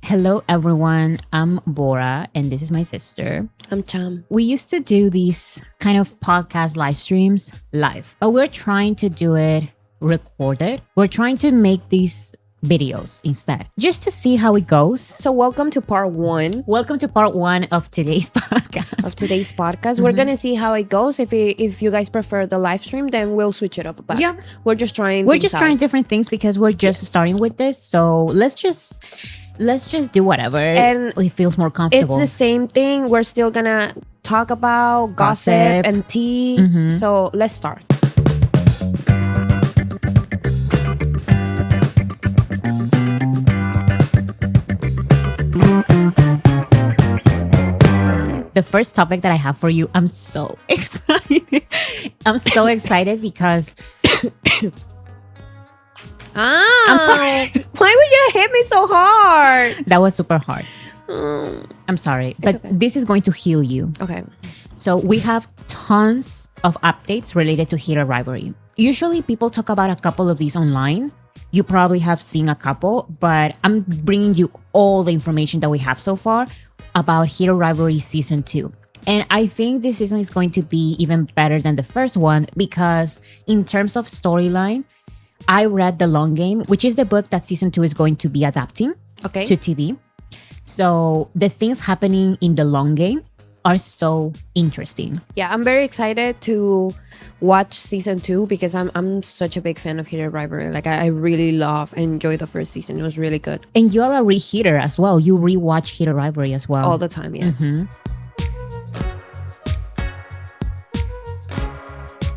Hello, everyone. I'm Bora, and this is my sister. I'm Cham. We used to do these kind of podcast live streams live, but we're trying to do it recorded. We're trying to make these videos instead, just to see how it goes. So welcome to part one Welcome to part one of today's podcast. We're gonna see how it goes. If you guys prefer the live stream, then we'll switch it up back. Yeah. We're just trying different things because we're just starting with this. So let's just do whatever And it feels more It's comfortable. the same thing. We're still gonna talk about gossip and tea. So let's start. The first topic that I have for you, I'm so excited. I'm so excited because I'm sorry. Why would you hit me so hard? that was super hard. I'm sorry, but okay. this is going to heal you. Okay. So we have tons of updates related to Heated Rivalry. Usually people talk about a couple of these online. You probably have seen a couple, but I'm bringing you all the information that we have so far about Heated Rivalry Season 2. And I think this season is going to be even better than the first one because in terms of storyline, I read The Long Game, which is the book that Season 2 is going to be adapting Okay. to TV. So the things happening in The Long Game are so interesting. Yeah, I'm very excited to watch season 2 because I'm such a big fan of Heated Rivalry. Like I really love and enjoy the first season. It was really good. And you're a reheater as well. You rewatch Heated Rivalry as well. All the time, yes.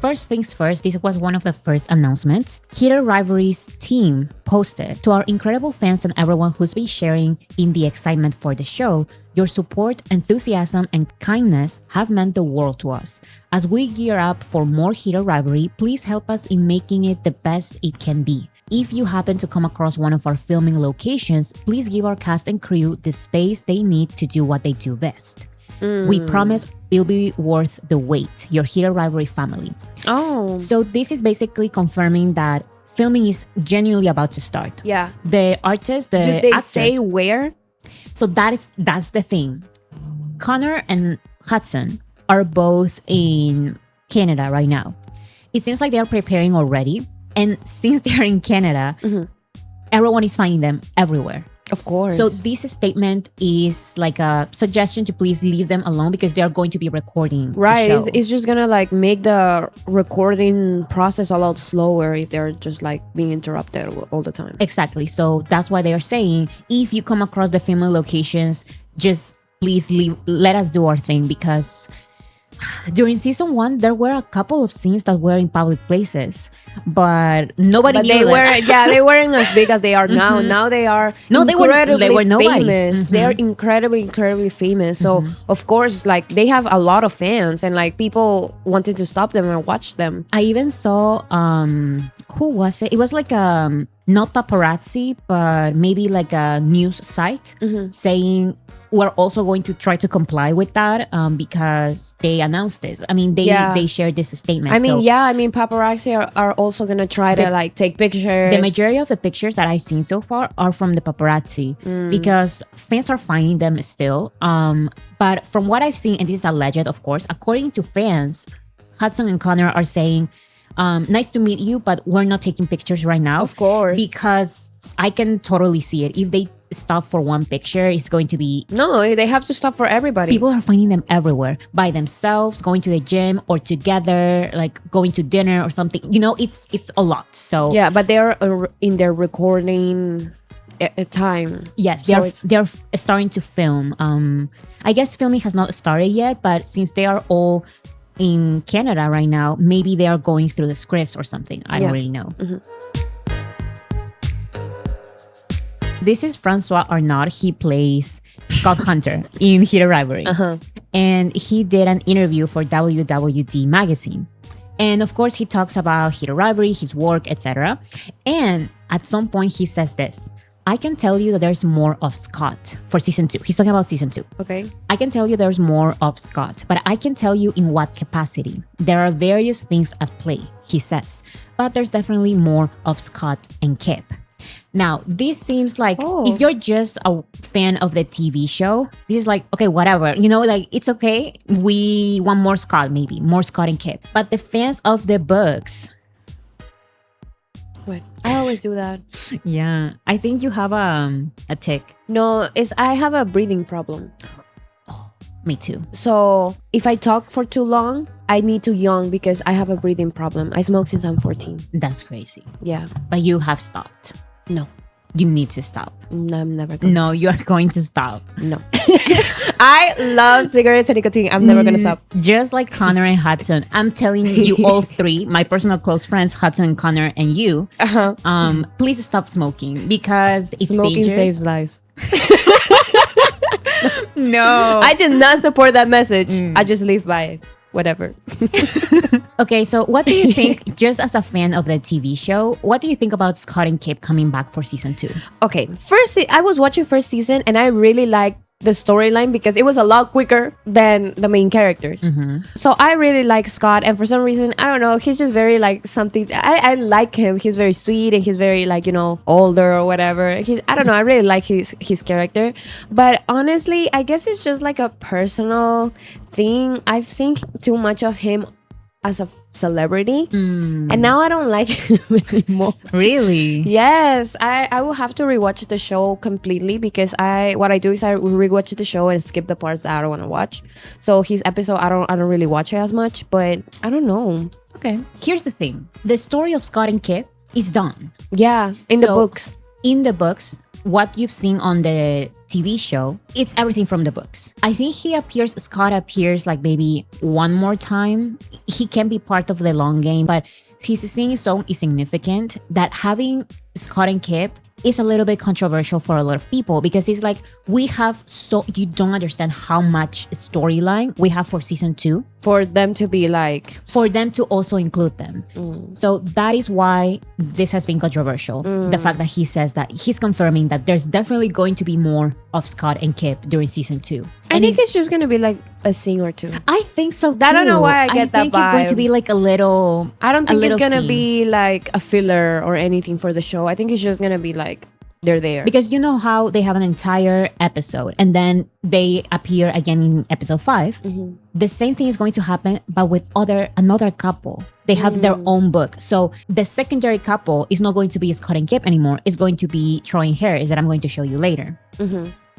First things first, this was one of the first announcements. Heated Rivalry's team posted to our incredible fans and everyone who's been sharing in the excitement for the show. Your support, enthusiasm, and kindness have meant the world to us. As we gear up for more Heated Rivalry, please help us in making it the best it can be. If you happen to come across one of our filming locations, please give our cast and crew the space they need to do what they do best. We promise it'll be worth the wait. Your Heated Rivalry family. Oh. So this is basically confirming that filming is genuinely about to start. Yeah. The artists, the Did they actors. say where? So that's the thing. Connor and Hudson are both in Canada right now. It seems like they are preparing already. And since they're in Canada, everyone is finding them everywhere. Of course. So this statement is like a suggestion to please leave them alone because they are going to be recording right. the show. It's just gonna like make the recording process a lot slower if they're just like being interrupted all the time. Exactly. So that's why they are saying if you come across the filming locations, just please let us do our thing because during season 1 there were a couple of scenes that were in public places, but nobody But knew they them. were they weren't as big as they are now. Now they are They were nobodies. famous. They're incredibly famous. So of course, like they have a lot of fans and like people wanted to stop them and watch them. I even saw who was it? It was like not paparazzi, but maybe like a news site saying we're also going to try to comply with that because they announced this. I mean, they shared this statement. I mean, paparazzi are also gonna try to like take pictures. The majority of the pictures that I've seen so far are from the paparazzi because fans are finding them still. But from what I've seen, and this is alleged, of course, according to fans, Hudson and Connor are saying, nice to meet you, but we're not taking pictures right now. Of course. Because I can totally see it. If they stop for one picture, it's going to be... No, they have to stop for everybody. People are finding them everywhere. By themselves, going to the gym, or together, like going to dinner or something. You know, it's a lot. So Yeah, but they're in their recording time. yes, So they're starting to film. I guess filming has not started yet, but since they are all in Canada right now, maybe they are going through the scripts or something. I don't really know. This is Francois Arnaud. He plays Scott Hunter in Heated Rivalry. And he did an interview for WWD magazine. And of course, he talks about Heated Rivalry, his work, etc. And at some point, he says this: I can tell you that there's more of Scott for season 2. He's talking about season 2. Okay. I can tell you there's more of Scott, but I can tell you in what capacity. There are various things at play, he says, but there's definitely more of Scott and Kip. Now, this seems like Oh. if you're just a fan of the TV show, this is like, okay, whatever. You know, like, it's okay. We want more Scott, maybe. More Scott and Kip. But the fans of the books, Wait, I always do that. yeah, I think you have a tick. No, I have a breathing problem. Me too. So if I talk for too long, I need to yawn because I have a breathing problem. I smoke since I'm 14. That's crazy. Yeah. But you have stopped. No. You need to stop. No, I'm never going No, you are going to stop. to. No. I love cigarettes and nicotine. I'm never going to stop. Just like Connor and Hudson, I'm telling you all three, my personal close friends, Hudson, Connor, and you, please stop smoking because it's Smoking dangerous. saves lives. No. I did not support that message. I just live by it. Whatever. Okay, so what do you think, just as a fan of the TV show, what do you think about Scott and Kip coming back for season 2? Okay, I was watching first season and I really liked the storyline because it was a lot quicker than the main characters. So I really like Scott, and for some reason, I don't know, he's just very like something. I like him. He's very sweet and he's very like, you know, older or whatever. I don't know, I really like his character. But honestly, I guess it's just like a personal thing. I've seen too much of him as a celebrity and now I don't like him anymore. Really? Yes, I will have to rewatch the show completely because what I do is I rewatch the show and skip the parts that I don't want to watch. So his episode I don't really watch it as much, but I don't know. Okay. Here's the thing. The story of Scott and Kip is done. Yeah, in the books. In the books, what you've seen on the TV show, it's everything from the books. I think Scott appears like maybe one more time. He can be part of the long game, but his scene is so insignificant that having Scott and Kip is a little bit controversial for a lot of people because it's like you don't understand how much storyline we have for season 2. For them to be like... For them to also include them. So that is why this has been controversial. The fact that he says that he's confirming that there's definitely going to be more of Scott and Kip during season 2. I think it's just going to be like a scene or two. I think so too. I don't know why I get that I think it's going to vibe. be like a little... I don't think it's going to scene. be like a filler or anything for the show. I think it's just going to be like they're there. Because you know how they have an entire episode and then they appear again in episode 5. The same thing is going to happen, but with another couple. They have their own book. So the secondary couple is not going to be Scott and Kip anymore. It's going to be Troy and Harris that I'm going to show you later.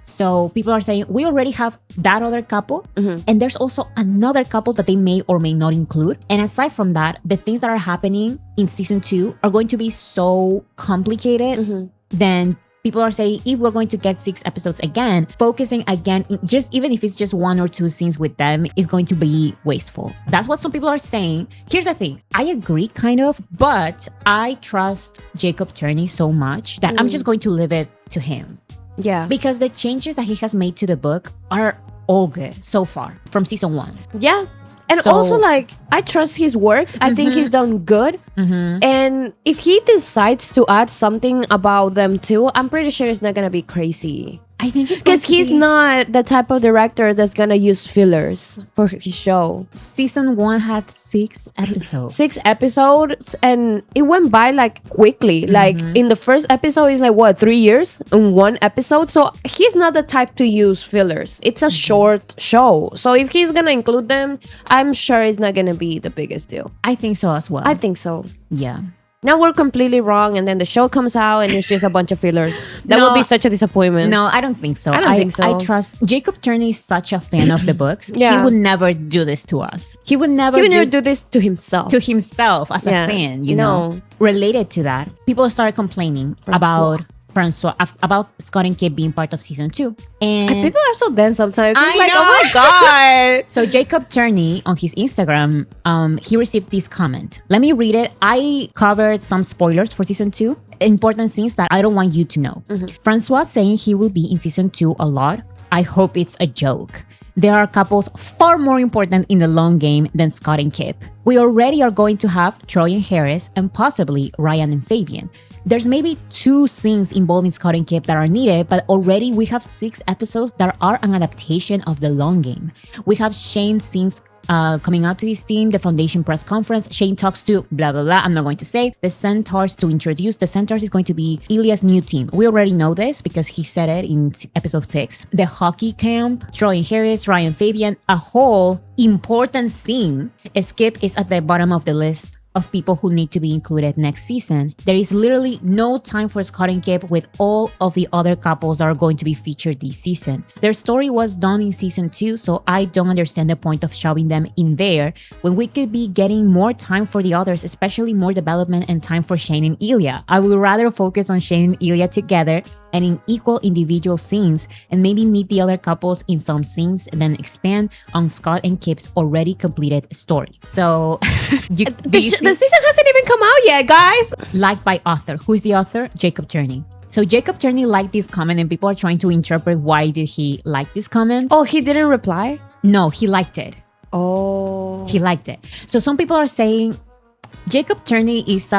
So people are saying, we already have that other couple. And there's also another couple that they may or may not include. And aside from that, the things that are happening in season 2 are going to be so complicated. Then people are saying, if we're going to get 6 episodes again, focusing again, even if it's just 1 or 2 scenes with them, is going to be wasteful. That's what some people are saying. Here's the thing. I agree, kind of, but I trust Jacob Turney so much that I'm just going to leave it to him. Yeah. Because the changes that he has made to the book are all good so far from season 1. Yeah. And So- also, like, I trust his work. I think he's done good. And if he decides to add something about them too, I'm pretty sure it's not going to be crazy. I think it's going Because to he's be... not the type of director that's going to use fillers for his show. Season 1 had 6 episodes. 6 episodes, and it went by like quickly. Like in the first episode, it's like what, 3 years in one episode. So he's not the type to use fillers. It's a short show. So if he's gonna include them, I'm sure it's not gonna be the biggest deal. I think so as well. I think so. Yeah. Now we're completely wrong, and then the show comes out and it's just a bunch of fillers. That No, would be such a disappointment. No, I don't think so. I don't think so. I trust Jacob Turney is such a fan of the books. Yeah. He would never do this to us. He would never, He would never do this to himself. to himself as Yeah. a fan, you No. know. Related to that, people started complaining about Scott and Kip being part of season 2. And People are so dense sometimes. It's I like, know. oh my god. So Jacob Turney on his Instagram, he received this comment. Let me read it. I covered some spoilers for season 2, important scenes that I don't want you to know. Francois saying he will be in season 2 a lot. I hope it's a joke. There are couples far more important in the long game than Scott and Kip. We already are going to have Troy and Harris and possibly Ryan and Fabian. There's maybe 2 scenes involving Scott and Kip that are needed, but already we have 6 episodes that are an adaptation of the long game. We have Shane's scenes coming out to his team, the Foundation press conference. Shane talks to blah, blah, blah. I'm not going to say. The Centaurs to introduce. The Centaurs is going to be Ilya's new team. We already know this because he said it in episode 6. The hockey camp, Troy and Harris, Ryan Fabian, a whole important scene. Skip is at the bottom of the list of people who need to be included next season. There is literally no time for Scott and Kip with all of the other couples that are going to be featured this season. Their story was done in season 2, so I don't understand the point of shoving them in there when we could be getting more time for the others, especially more development and time for Shane and Ilya. I would rather focus on Shane and Ilya together and in equal individual scenes, and maybe meet the other couples in some scenes and then expand on Scott and Kip's already completed story. So the season hasn't even come out yet, guys. Liked by author. Who is the author? Jacob Turney. So Jacob Turney liked this comment and people are trying to interpret why did he like this comment. Oh, he didn't reply? No, he liked it. Oh. He liked it. So some people are saying Jacob Turney is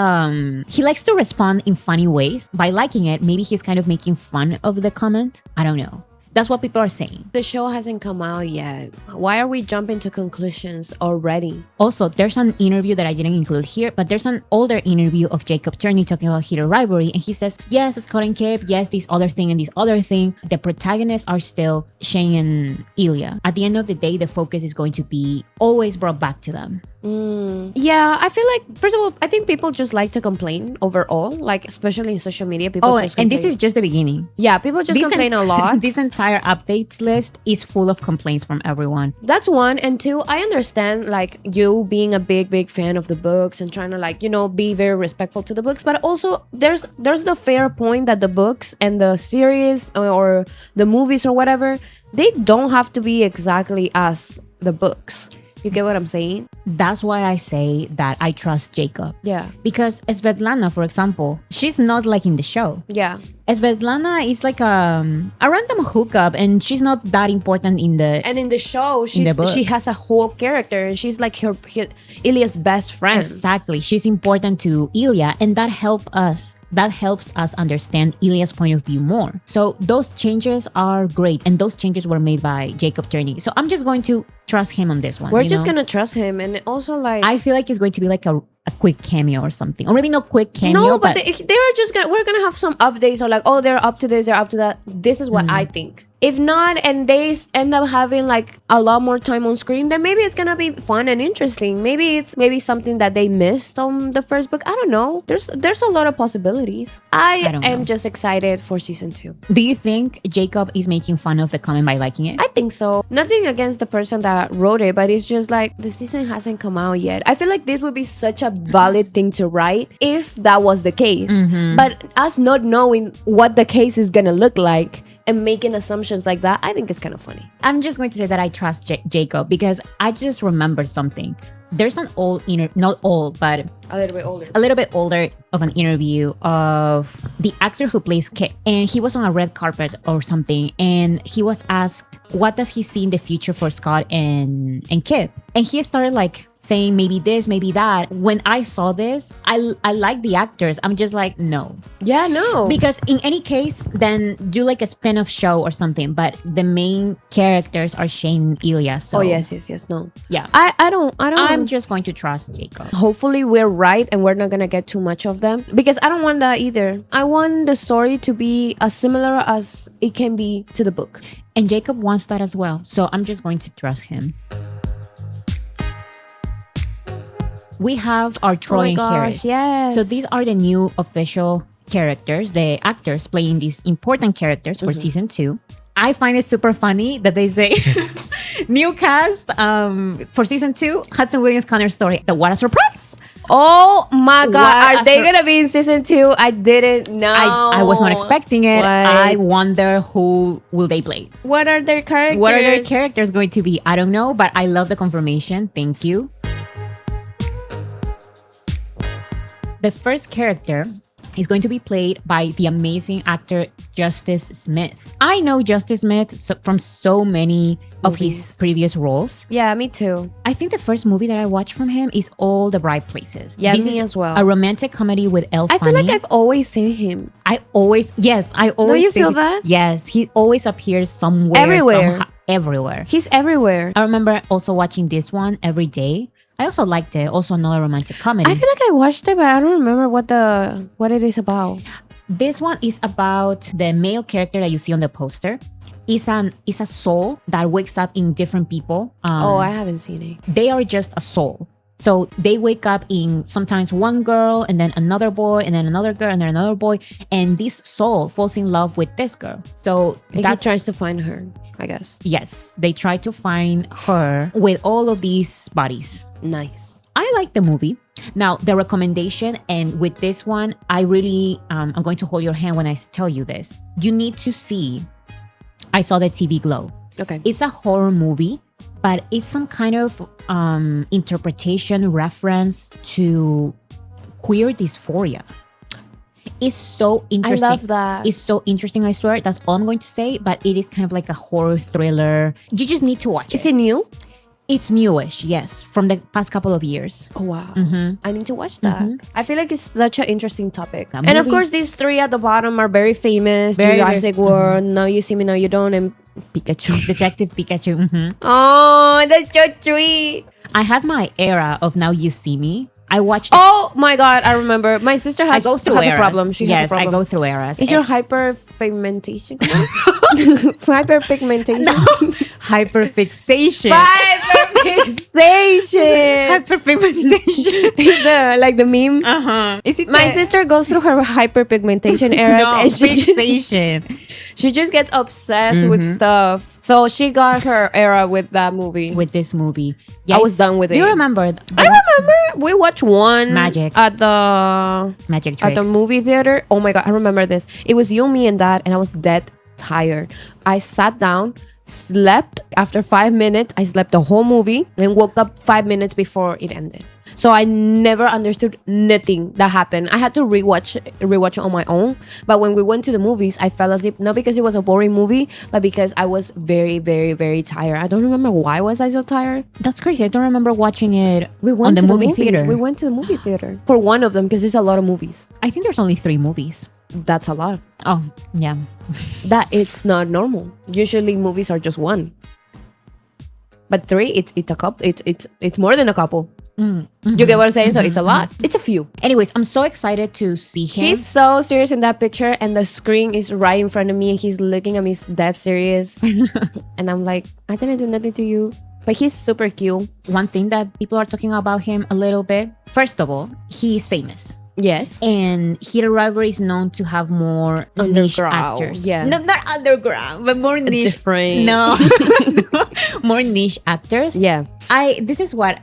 he likes to respond in funny ways. By liking it, maybe he's kind of making fun of the comment. I don't know. That's what people are saying. The show hasn't come out yet. Why are we jumping to conclusions already? Also, there's an interview that I didn't include here, but there's an older interview of Jacob Turney talking about Heated Rivalry, and he says, yes, Scott and Kip, yes, this other thing and this other thing. The protagonists are still Shane and Ilya. At the end of the day, the focus is going to be always brought back to them. Yeah, I feel like, first of all, I think people just like to complain overall, like especially in social media. People just complain. And this is just the beginning. Yeah, people just complain a lot. This entire updates list is full of complaints from everyone. That's one. And two, I understand like you being a big fan of the books and trying to like, you know, be very respectful to the books, but also there's the fair point that the books and the series or the movies or whatever, they don't have to be exactly as the books. You get what I'm saying? That's why I say that I trust Jacob. Yeah. Because Svetlana, for example, she's not like in the show. Yeah. Svetlana is like a random hookup and she's not that important in the... And in the show, she has a whole character and she's like her Ilya's best friend. Exactly. She's important to Ilya and that helps us understand Ilya's point of view more. So those changes are great and those changes were made by Jacob Turney. So I'm just going to trust him on this one. We're just going to trust him and also like... I feel like it's going to be like a quick cameo or something. Or maybe not quick cameo, no, but they're just we're gonna have some updates or like, oh, they're up to this, they're up to that. This is what I think. If not, and they end up having like a lot more time on screen, then maybe it's gonna be fun and interesting. Maybe it's something that they missed on the first book. I don't know. There's a lot of possibilities. I am just excited for season 2. Do you think Jacob is making fun of the comment by liking it? I think so. Nothing against the person that wrote it, but it's just like the season hasn't come out yet. I feel like this would be such a valid thing to write if that was the case. But us not knowing what the case is gonna look like and making assumptions like that, I think it's kind of funny. I'm just going to say that I trust Jacob because I just remembered something. There's an old, not old, but a little bit older of an interview of the actor who plays Kip. And he was on a red carpet or something. And he was asked, what does he see in the future for Scott and Kip? And he started like saying maybe this, maybe that. When I saw this, I like the actors. I'm just like, no. Yeah, no. Because in any case, then do like a spin-off show or something. But the main characters are Shane and Ilya. So. Oh, yes. No. Yeah. I don't. I'm just going to trust Jacob. Hopefully we're right and we're not going to get too much of them. Because I don't want that either. I want the story to be as similar as it can be to the book. And Jacob wants that as well. So I'm just going to trust him. We have our Troy and Harris. Yes. So these are the new official characters, the actors playing these important characters for season 2. I find it super funny that they say new cast for season 2, Hudson Williams Connor's story. What a surprise! Oh my God. Are they going to be in season 2? I didn't know. I was not expecting it. What? I wonder who will they play. What are their characters? What are their characters going to be? I don't know, but I love the confirmation. Thank you. The first character He's going to be played by the amazing actor Justice Smith. I know Justice Smith from so many of his previous roles. Yeah, me too. I think the first movie that I watched from him is All the Bright Places. Yeah, this me is as well. A romantic comedy with Elle I feel Fanning. like I've always seen him. I always you see feel him. that? Yes, he always appears somewhere. Everywhere. Everywhere. He's everywhere. I remember also watching this one every day. I also liked it. Also another romantic comedy. I feel like I watched it, but I don't remember what it is about. This one is about the male character that you see on the poster. Is a soul that wakes up in different people. I haven't seen it. They are just a soul. So they wake up in sometimes one girl and then another boy and then another girl and then another boy. And this soul falls in love with this girl. So He tries to find her, I guess. Yes, they try to find her with all of these bodies. Nice. I like the movie. Now, the recommendation, and with this one, I really, I'm going to hold your hand when I tell you this. You need to see I Saw the TV Glow. Okay. It's a horror movie, but it's some kind of interpretation reference to queer dysphoria. It's so interesting. I love that. It's so interesting, I swear. That's all I'm going to say, but it is kind of like a horror thriller. You just need to watch it. Is it new? It's newish, yes, from the past couple of years. Oh, wow. Mm-hmm. I need to watch that. I feel like it's such an interesting topic. That And of movie- course, these three at the bottom are very famous. Very, Jurassic World, Now You See Me, Now You Don't, and Pikachu. Detective Pikachu. Oh, that's so sweet. I had my era of Now You See Me. I watched. Oh my God, I remember. My sister I has, go through has eras. a problem. She yes, has a problem. I go through eras. Is your hyperpigmentation? Hyperpigmentation? hyperfixation? Hyperfixation. Hyperpigmentation. like the meme. Is it My sister goes through her hyperpigmentation eras No, and fixation. she just gets obsessed with stuff. So she got her era with that movie. With this movie, I was done with it. Do you remember? I remember we watched one Magic. at the Magic at Tricks. the movie theater. Oh my God, I remember this. It was you, me, and Dad, and I was dead tired. I sat down, slept. After 5 minutes, I slept the whole movie and woke up 5 minutes before it ended. So I never understood nothing that happened. I had to rewatch it on my own. But when we went to the movies, I fell asleep. Not because it was a boring movie, but because I was very, very, very tired. I don't remember why was I so tired. That's crazy. I don't remember watching it We went on the to movie movies. theater. We went to the movie theater for one of them because there's a lot of movies. I think there's only 3 movies. That's a lot. Oh, yeah. That it's not normal. Usually movies are just one. But 3, it's a couple. It's more than a couple. You get what I'm saying? So it's a lot. It's a few. Anyways, I'm so excited to see him. He's so serious in that picture, and the screen is right in front of me, and he's looking at me that serious. And I'm like, I didn't do nothing to you. But he's super cute. One thing that people are talking about him a little bit. First of all, he's famous. Yes. And Heated Rivalry is known to have more niche Underground, actors. yeah. No, not underground, but more niche. Different. No. More niche actors. Yeah. This is what...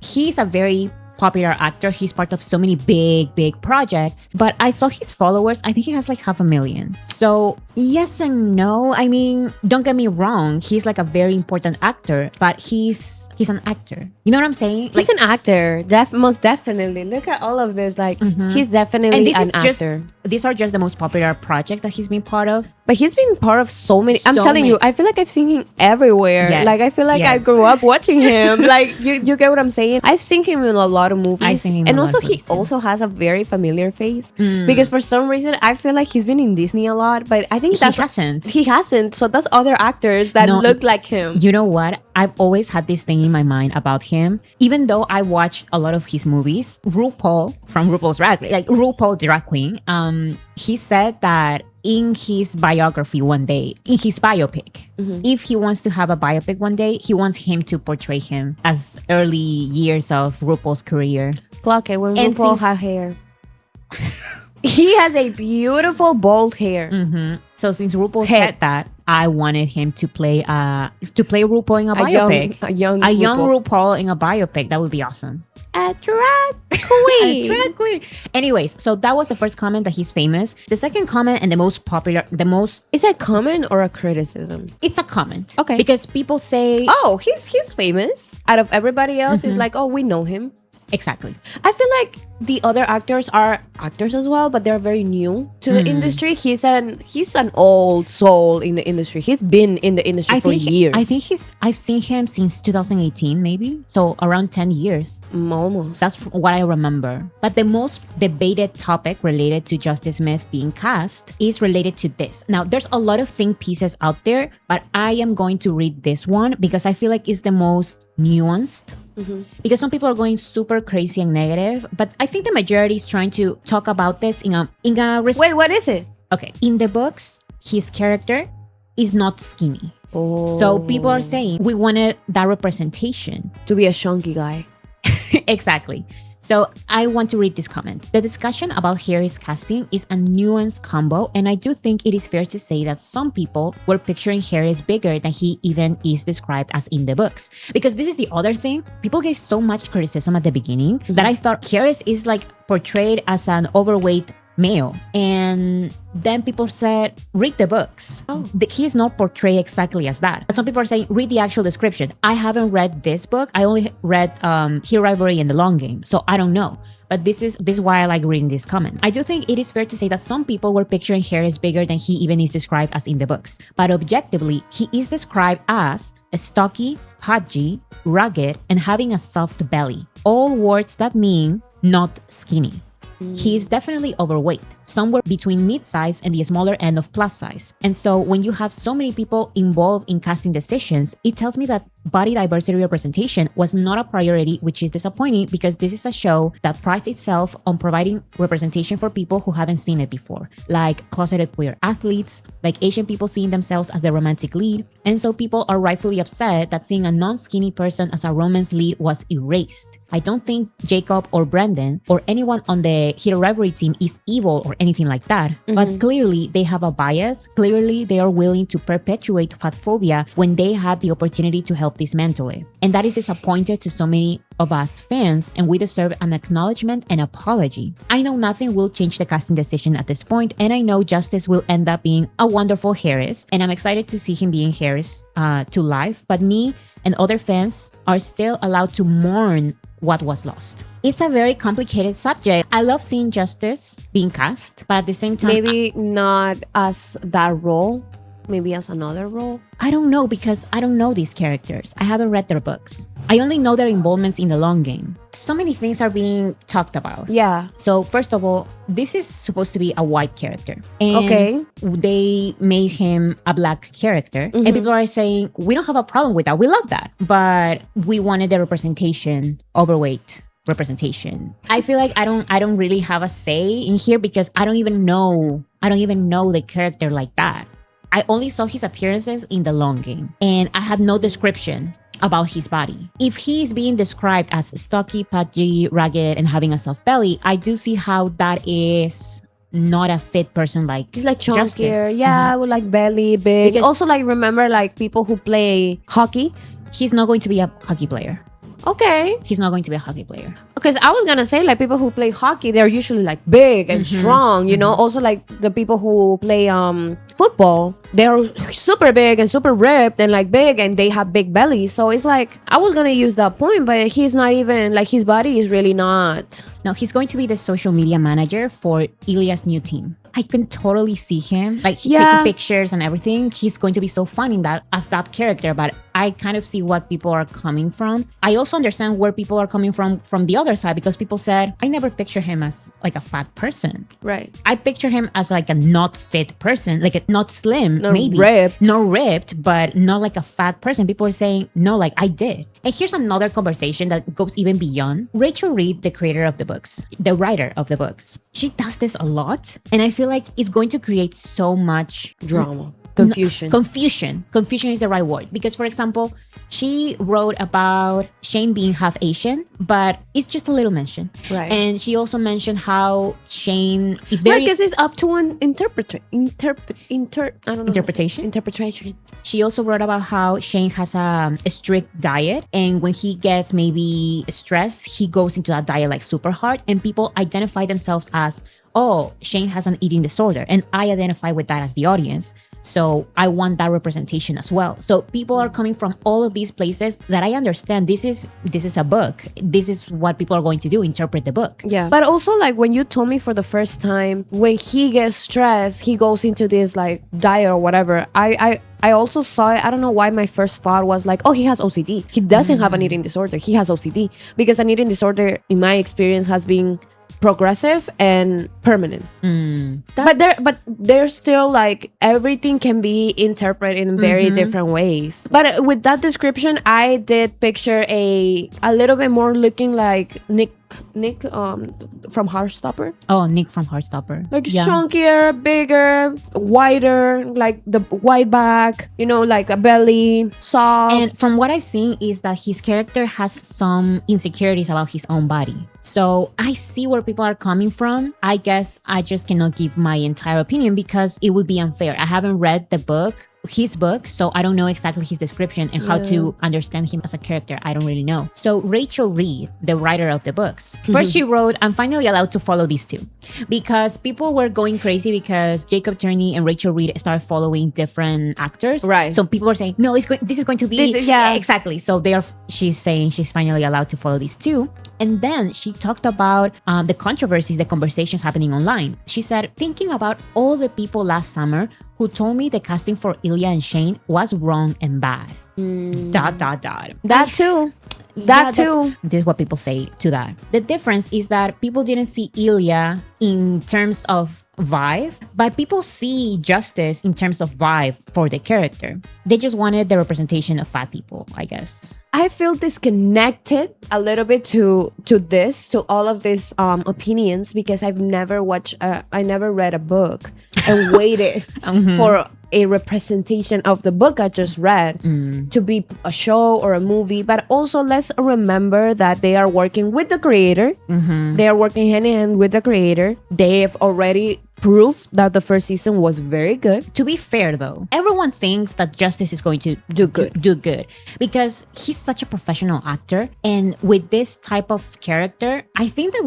He's a very popular actor. He's part of so many big projects. But I saw his followers. I think he has like 500,000. So yes and no. I mean, don't get me wrong. He's like a very important actor, but he's an actor. You know what I'm saying? He's an actor. Most definitely. Look at all of this. Like, he's definitely and this an is just actor. these are just the most popular projects that he's been part of. But he's been part of so many. I'm So telling many. you, I feel like I've seen him everywhere. Yes, Like, I feel like I yes. grew up watching him. Like, you get what I'm saying? I've seen him in a lot of movies. I've seen him in and a lot also, of he movies, too. also has a very familiar face. Because for some reason, I feel like he's been in Disney a lot. But I think He that's hasn't. He hasn't. So that's other actors that No, look like him. You know what? I've always had this thing in my mind about him. Even though I watched a lot of his movies, RuPaul from RuPaul's Drag Race, like RuPaul Drag Queen, he said that in his biography one day, in his biopic, if he wants to have a biopic one day, he wants him to portray him as early years of RuPaul's career. Clock it when And RuPaul since- had hair. He has a beautiful bald hair. So since RuPaul Head. said that, I wanted him to play RuPaul in a biopic. A young RuPaul in a biopic. That would be awesome. A drag queen. Drag queen. Anyways, so that was the first comment that he's famous. The second comment and the most popular, Is it a comment or a criticism? it's a comment. Okay. Because people say, Oh, he's famous. Out of everybody else, it's like, oh, we know him. Exactly. I feel like the other actors are actors as well, but they're very new to the industry. He's an old soul in the industry. He's been in the industry for years. I think I've seen him since 2018, maybe. So around 10 years. Almost. That's what I remember. But the most debated topic related to Justice Smith being cast is related to this. Now, there's a lot of think pieces out there, but I am going to read this one because I feel like it's the most nuanced. Because some people are going super crazy and negative, but I think the majority is trying to talk about this in a Wait, what is it? Okay, in the books, his character is not skinny. So people are saying we wanted that representation To be a chunky guy. Exactly. So I want to read this comment. The discussion about Harry's casting is a nuanced combo, and I do think it is fair to say that some people were picturing Harry as bigger than he even is described as in the books. Because this is the other thing. People gave so much criticism at the beginning that I thought Harry is like portrayed as an overweight male, and then people said read the books. He's not portrayed exactly as that. But some people are saying read the actual description. I haven't read this book. I only read Heated Rivalry and The Long Game, so I don't know. But this is why I like reading this comment. I do think it is fair to say that some people were picturing Harry as bigger than he even is described as in the books. But objectively, he is described as a stocky, pudgy, rugged, and having a soft belly. All words that mean not skinny. He is definitely overweight, somewhere between mid-size and the smaller end of plus size. And so when you have so many people involved in casting decisions, it tells me that body diversity representation was not a priority, which is disappointing because this is a show that prides itself on providing representation for people who haven't seen it before, like closeted queer athletes, like Asian people seeing themselves as the romantic lead. And so people are rightfully upset that seeing a non-skinny person as a romance lead was erased. I don't think Jacob or Brendan or anyone on the Heated Rivalry team is evil or anything like that, but clearly they have a bias. Clearly they are willing to perpetuate fat phobia when they had the opportunity to help dismantle it. And that is disappointed to so many of us fans, and we deserve an acknowledgement and apology. I know nothing will change the casting decision at this point, and I know Justice will end up being a wonderful Harris, and I'm excited to see him being Harris to life, but me and other fans are still allowed to mourn what was lost. It's a very complicated subject. I love seeing Justice being cast, but at the same time, Maybe not as that role. Maybe as another role. I don't know because I don't know these characters. I haven't read their books. I only know their involvements in The Long Game. So many things are being talked about. Yeah. So first of all, this is supposed to be a white character. And Okay. they made him a black character. And people are saying, we don't have a problem with that. We love that. But we wanted the representation, overweight representation. I feel like I don't really have a say in here because I don't even know the character like that. I only saw his appearances in The Long Game, and I had no description about his body. If he's being described as stocky, pudgy, rugged, and having a soft belly, I do see how that is not a fit person like He's like chunkier. Justice. Yeah, with like belly big. Because- also, like remember like people who play hockey. He's not going to be a hockey player. Okay. He's not going to be a hockey player. Because I was gonna say like people who play hockey, they're usually like big and strong, you know. Also like the people who play football, they're super big and super ripped and like big and they have big bellies. So it's like I was gonna use that point, but he's not even like his body is really not. No, he's going to be the social media manager for Ilya's new team. I can totally see him like taking pictures and everything. He's going to be so fun in that as that character, but I kind of see what people are coming from. I also understand where people are coming from the other side, because people said, I never picture him as like a fat person. Right. I picture him as like a not fit person, like a not slim, Not maybe. ripped. Not ripped, but not like a fat person. People are saying, no, like I did. And here's another conversation that goes even beyond. Rachel Reed, the creator of the books, the writer of the books, she does this a lot. And I feel like it's going to create so much Drama. Confusion. Confusion is the right word. Because, for example, she wrote about Shane being half Asian, but it's just a little mention. Right. And she also mentioned how Shane is very... Because it's up to an interpretation. She also wrote about how Shane has a strict diet, and when he gets maybe stressed, he goes into that diet like super hard, and people identify themselves as, oh, Shane has an eating disorder, and I identify with that as the audience. So I want that representation as well. So people are coming from all of these places that I understand this is a book. This is what people are going to do, interpret the book. Yeah. But also, like, when you told me for the first time, when he gets stressed, he goes into this like diet or whatever. I also saw it. I don't know why my first thought was like, oh, he has OCD. He doesn't have an eating disorder. He has OCD. Because an eating disorder, in my experience, has been progressive and permanent. But there's still like everything can be interpreted in very different ways. But with that description, I did picture a little bit more looking like Nick from Heartstopper. Oh, Nick from Heartstopper. Like chunkier, bigger, wider, like the wide back, you know, like a belly, soft. And from what I've seen is that his character has some insecurities about his own body. So I see where people are coming from. I guess I just cannot give my entire opinion because it would be unfair. I haven't read his book, so I don't know exactly his description and how to understand him as a character. I don't really know. So Rachel Reed, the writer of the books, first she wrote, I'm finally allowed to follow these two, because people were going crazy because Jacob Turney and Rachel Reed started following different actors. Right. So people were saying, no, this is going to be exactly. So she's saying she's finally allowed to follow these two. And then she talked about the controversies, the conversations happening online. She said, thinking about all the people last summer who told me the casting for Ilya and Shane was wrong and bad. ... That too. This is what people say to that. The difference is that people didn't see Ilya in terms of vibe, but people see Justice in terms of vibe for the character. They just wanted the representation of fat people, I guess. I feel disconnected a little bit to all of these opinions, because I've never I never read a book and waited for a representation of the book I just read to be a show or a movie. But also, let's remember that they are working with the creator. They are working hand in hand with the creator. They have already proof that the first season was very good. To be fair though, everyone thinks that Justice is going to do good because he's such a professional actor, and with this type of character, I think that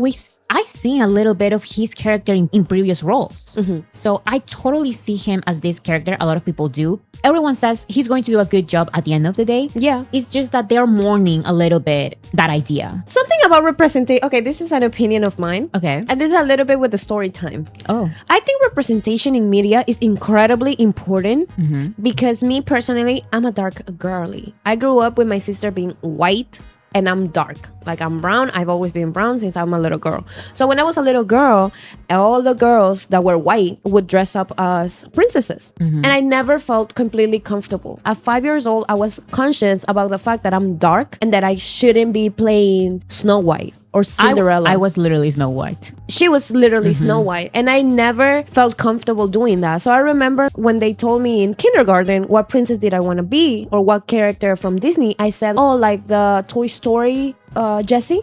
I've seen a little bit of his character in previous roles. So I totally see him as this character. A lot of people do. Everyone says he's going to do a good job at the end of the day. Yeah. It's just that they're mourning a little bit that idea. Something about representation. Okay, this is an opinion of mine. Okay. And this is a little bit with the story time. Oh. I think representation in media is incredibly important because me personally, I'm a dark girly. I grew up with my sister being white and I'm dark. Like, I'm brown. I've always been brown since I'm a little girl. So when I was a little girl, all the girls that were white would dress up as princesses. And I never felt completely comfortable. At 5 years old, I was conscious about the fact that I'm dark and that I shouldn't be playing Snow White or Cinderella. I was literally Snow White. She was literally Snow White. And I never felt comfortable doing that. So I remember when they told me in kindergarten what princess did I want to be or what character from Disney, I said, oh, like the Toy Story Jessie.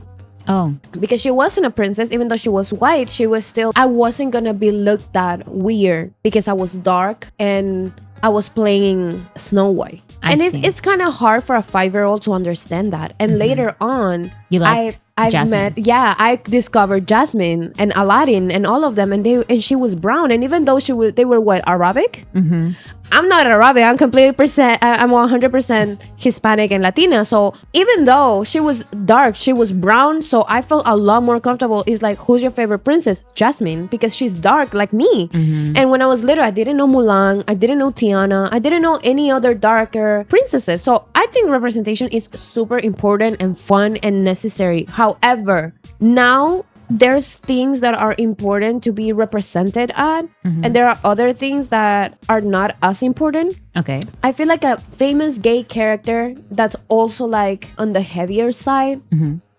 Oh. Because she wasn't a princess, even though she was white, she was still, I wasn't gonna be looked at weird because I was dark and I was playing Snow White. And it's kind of hard for a 5-year-old to understand that. And later on, I discovered Jasmine and Aladdin and all of them, and she was brown. And even though they were what, Arabic? I'm not Arabic. I'm 100% Hispanic and Latina. So even though she was dark, she was brown. So I felt a lot more comfortable. It's like, who's your favorite princess? Jasmine, because she's dark like me. And when I was little, I didn't know Mulan. I didn't know Tiana. I didn't know any other darker princesses. So I think representation is super important and fun and necessary. However, now there's things that are important to be represented at, and there are other things that are not as important. Okay. I feel like a famous gay character that's also like on the heavier side,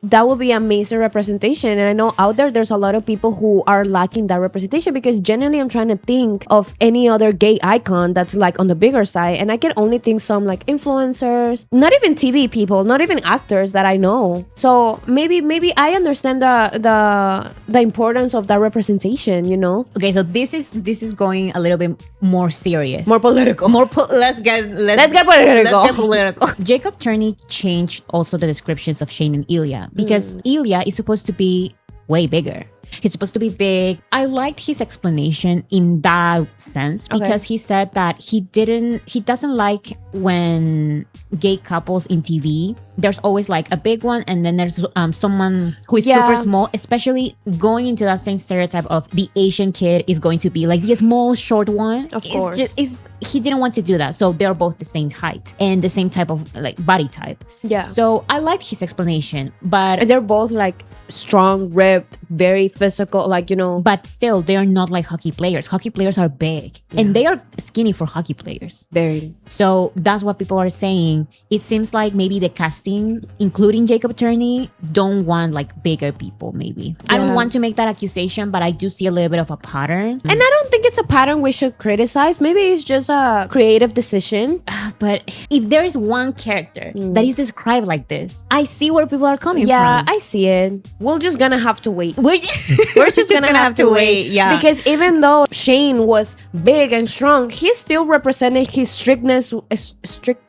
that would be amazing representation. And I know out there's a lot of people who are lacking that representation, because generally I'm trying to think of any other gay icon that's like on the bigger side, and I can only think some like influencers, not even TV people, not even actors that I know. So maybe I understand the importance of that representation, you know? Okay, so this is going a little bit more serious, more political. Let's get political. Jacob Turney changed also the descriptions of Shane and Ilya, because Ilya is supposed to be way bigger. He's supposed to be big. I liked his explanation in that sense because he said that he doesn't like when gay couples in TV, there's always like a big one and then there's someone who is super small, especially going into that same stereotype of the Asian kid is going to be like the small short one. Of course. He didn't want to do that. So they're both the same height and the same type of like body type. Yeah. So I liked his explanation, but and they're both like strong, ripped, very physical, like, you know. But still, they are not like hockey players. Hockey players are big and they are skinny for hockey players. Very. So that's what people are saying. It seems like maybe the casting, including Jacob Turney, don't want like bigger people, maybe. I don't want to make that accusation, but I do see a little bit of a pattern. And I don't think it's a pattern we should criticize. Maybe it's just a creative decision. But if there is one character that is described like this, I see where people are coming from. Yeah, I see it. We're just gonna have to wait. We're just gonna have to wait. Yeah. Because even though Shane was big and strong, he still represented his strictness.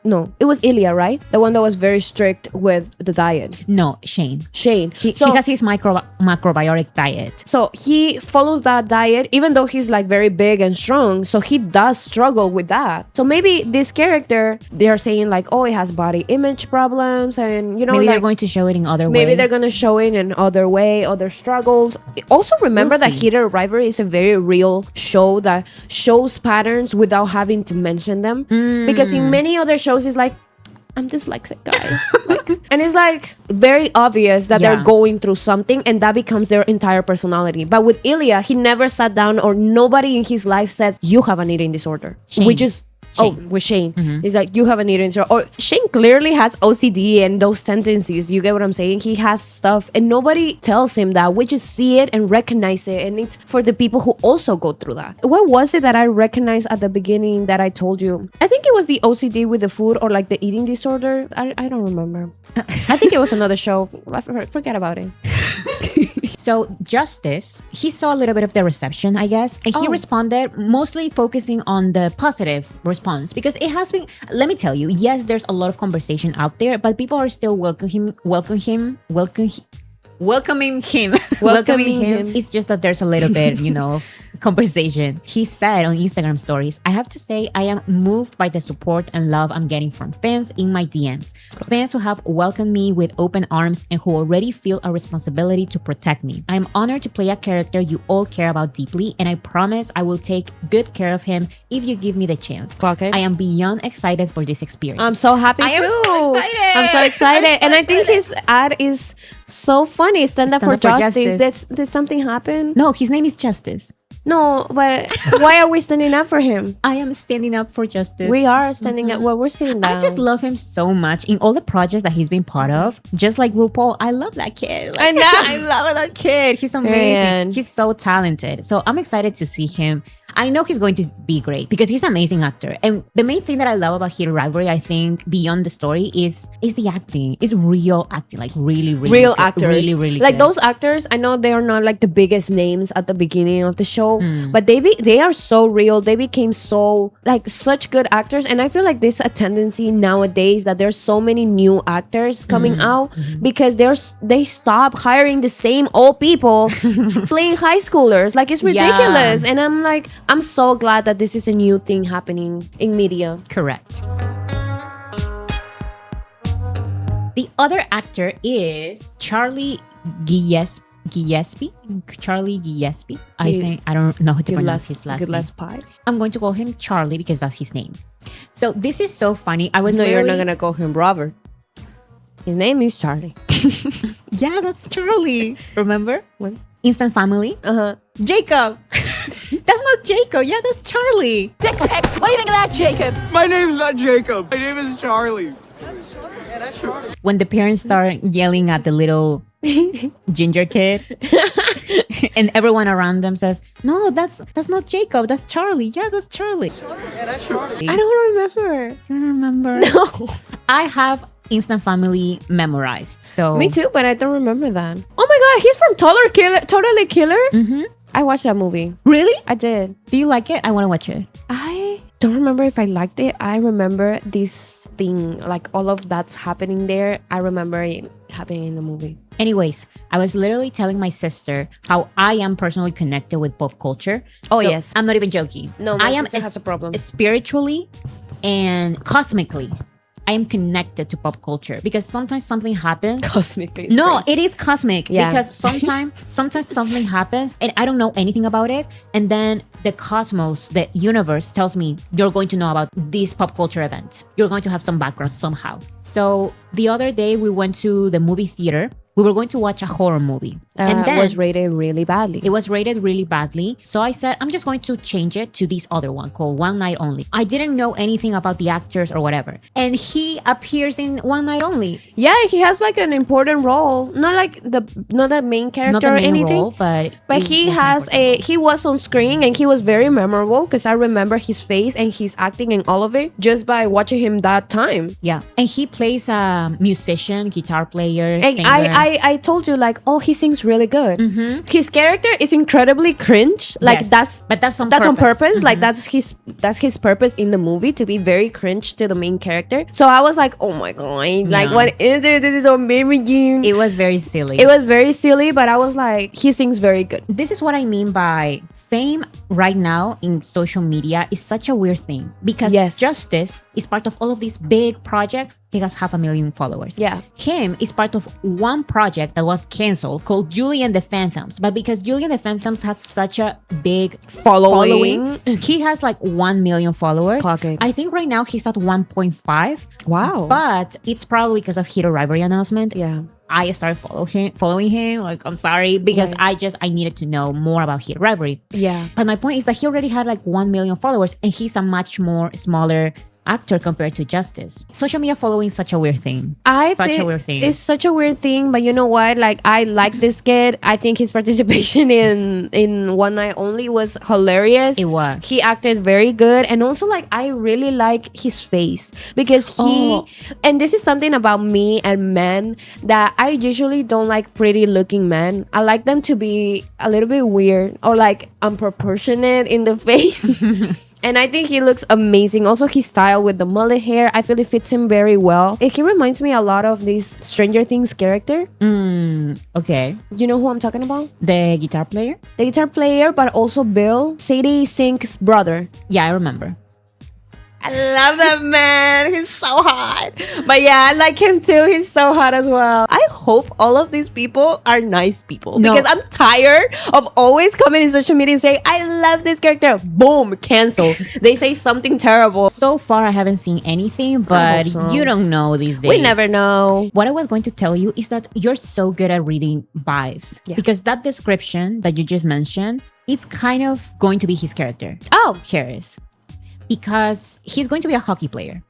No, it was Ilya, right? The one that was very strict with the diet. No, Shane. He has his macrobiotic diet. So he follows that diet, even though he's like very big and strong. So he does struggle with that. So maybe this character, they're saying like, oh, it has body image problems, and you know, maybe like, they're going to show it in other ways. Maybe they're going to show it in other way, other struggles. Also, remember that Heated Rivalry is a very real show that shows patterns without having to mention them. Because in many other shows, it's like, I'm dyslexic, guys. And it's like very obvious that they're going through something and that becomes their entire personality. But with Ilya, he never sat down or nobody in his life said, you have an eating disorder. We just... with Shane. It's like, you have an eating disorder. Or Shane clearly has OCD and those tendencies. You get what I'm saying? He has stuff and nobody tells him that. We just see it and recognize it. And it's for the people who also go through that. What was it that I recognized at the beginning that I told you? I think it was the OCD with the food or like the eating disorder. I don't remember. I think it was another show. Forget about it. So Justice, he saw a little bit of the reception, I guess, and he responded mostly focusing on the positive response because it has been, let me tell you, yes, there's a lot of conversation out there, but people are still welcoming him. It's just that there's a little bit, you know, conversation. He said on Instagram stories, I have to say I am moved by the support and love I'm getting from fans in my DMs. Fans who have welcomed me with open arms and who already feel a responsibility to protect me. I am honored to play a character you all care about deeply, and I promise I will take good care of him if you give me the chance. Okay. I am beyond excited for this experience. I'm so happy too. I'm so excited. And I think his ad is so funny. Stand up for justice. Did something happen? No, his name is Justice. No, but why are we standing up for him? I am standing up for justice. We are standing up. Well, we're sitting down. I just love him so much in all the projects that he's been part of. Just like RuPaul, I love that kid. Like, I know. I love that kid. He's amazing. Man. He's so talented. So I'm excited to see him. I know he's going to be great because he's an amazing actor. And the main thing that I love about Heated Rivalry, I think, beyond the story is the acting. It's real acting, like really real good. actors. Really like good. Those actors, I know they are not like the biggest names at the beginning of the show, but they are so real. They became so like such good actors. And I feel like there's a tendency nowadays that there's so many new actors coming out because they stop hiring the same old people playing high schoolers. Like, it's ridiculous. And I'm like, I'm so glad that this is a new thing happening in media. Correct. The other actor is Charlie Gillespie. Charlie Gillespie. I don't know how to pronounce his last name. Gillespie. I'm going to call him Charlie because that's his name. So this is so funny. You're not gonna call him Robert. His name is Charlie. Yeah, that's Charlie. Remember? When? Instant Family. Jacob. That's not Jacob. Yeah, that's Charlie. Dick pic. What do you think of that, Jacob? My name's not Jacob. My name is Charlie. That's Charlie. Yeah, that's Charlie. When the parents start yelling at the little ginger kid, and everyone around them says, "No, that's not Jacob. That's Charlie. Yeah, that's Charlie." Yeah, that's Charlie. I don't remember. You don't remember? No. I have Instant Family memorized. So me too, but I don't remember that. Oh my god, he's from Totally Killer. I watched that movie. Really? I did. Do you like it? I want to watch it. I don't remember if I liked it. I remember this thing, like all of that's happening there. I remember it happening in the movie. Anyways, I was literally telling my sister how I am personally connected with pop culture. Oh, So, yes. I'm not even joking. No, my I am sister has a problem. spiritually and cosmically. I am connected to pop culture because sometimes something happens. Cosmically. No, it is cosmic Yeah. because sometimes something happens and I don't know anything about it, and then the cosmos, the universe tells me you're going to know about this pop culture event. You're going to have some background somehow. So the other day we went to the movie theater. We were going to watch a horror movie. And then it was rated really badly. it was rated really badly. So I said, I'm just going to change it to this other one called One Night Only. I didn't know anything about the actors or whatever. And he appears in One Night Only. Yeah, he has like an important role. Not the main character Not the or main anything. role, but He was on screen and he was very memorable because I remember his face and his acting in all of it just by watching him that time. yeah. And he plays a musician, guitar player, And singer. I told you like, oh, he sings really good. His character is incredibly cringe. Like Yes. But that's on on purpose. purpose. Like that's his purpose in the movie, to be very cringe to the main character. So I was like, oh my god, like Yeah. what is it? This is amazing. It was very silly. It was very silly, but I was like, he sings very good. This is what I mean by fame right now in social media is such a weird thing because Yes. Justice is part of all of these big projects. He has 500,000 followers. Yeah. Him is part of one project that was canceled called Julie and the Phantoms. But because Julie and the Phantoms has such a big Following. he has like 1 million followers. Clock it. I think right now he's at 1.5. Wow. But it's probably because of Heated Rivalry announcement. Yeah. I started following him. Like, I'm sorry, because Right. I needed to know more about Heated Rivalry. Yeah. But my point is that he already had like 1 million followers, and he's a much more smaller actor compared to Justice. Social media following is such a weird thing. Such a weird thing. It's such a weird thing, but you know what? Like, I like this kid. I think his participation in One Night Only was hilarious. It was. He acted very good, and also like I really like his face because Oh. and this is something about me and men that I usually don't like pretty looking men. I like them to be a little bit weird or like unproportionate in the face. And I think he looks amazing. Also, his style with the mullet hair, I feel it fits him very well. He reminds me a lot of this Stranger Things character. Okay. You know who I'm talking about? The guitar player? The guitar player, but also Bill, Sadie Sink's brother. Yeah, I remember. I love that man. He's so hot. But yeah, I like him too. He's so hot as well. I hope all of these people are nice people No. because I'm tired of always coming in social media and saying, I love this character. Boom, cancel. They say something terrible. So far, I haven't seen anything, but so. you don't know these days. We never know. What I was going to tell you is that you're so good at reading vibes. Yeah. Because that description that you just mentioned, it's kind of going to be his character. Oh, Harris. Because he's going to be a hockey player.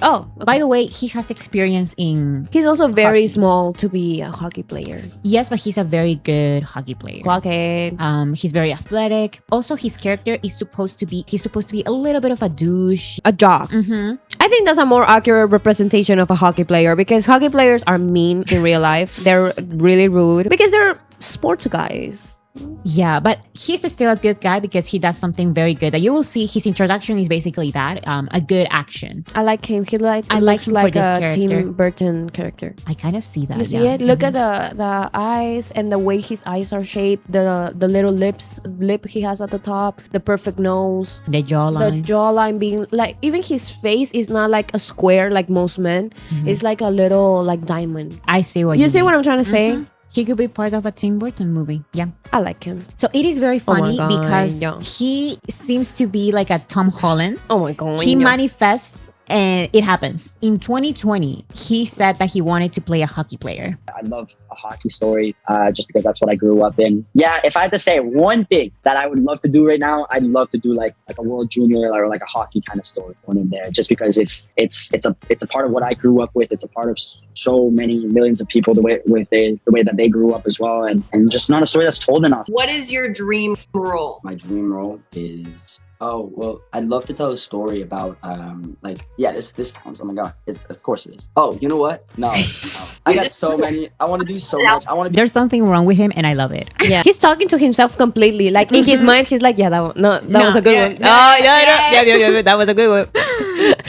oh. By the way, he has experience in... He's also very Hockey. small to be a hockey player. Yes, but he's a very good hockey player. Okay. He's very athletic. Also, his character is supposed to be... He's supposed to be a little bit of a douche. A jock. I think that's a more accurate representation of a hockey player because hockey players are mean in real life. They're really rude because they're sports guys. Yeah, but he's still a good guy because he does something very good. That you will see his introduction is basically that, a good action. I like him. He I like looks him for like this a character. Tim Burton character. I kind of see that. You see yeah. it? Look at the eyes and the way his eyes are shaped. The little lip he has at the top. The perfect nose. The jawline. The jawline being like, even his face is not like a square like most men. It's like a little like diamond. I see what You you see mean. what I'm trying to say? He could be part of a Tim Burton movie. Yeah. I like him. So it is very funny God, because yeah. he seems to be like a Tom Holland. Oh my god. He yeah. manifests and it happens. In 2020, he said that he wanted to play a hockey player. I love a hockey story just because that's what I grew up in. Yeah, if I had to say one thing that I would love to do right now, I'd love to do like a World Junior or like a hockey kind of story going in there, just because it's a part of what I grew up with. It's a part of so many millions of people the way that they grew up as well, and just not a story that's told enough. What is your dream role? My dream role is I'd love to tell a story about this counts. Oh my god, of course it is. Oh, you know what? No. I got so many. I want to do so much. I want to be. There's something wrong with him and I love it. Yeah. He's talking to himself completely. Like in his mind, he's like, yeah, that was a good one. yeah, Oh, yeah, that was a good one.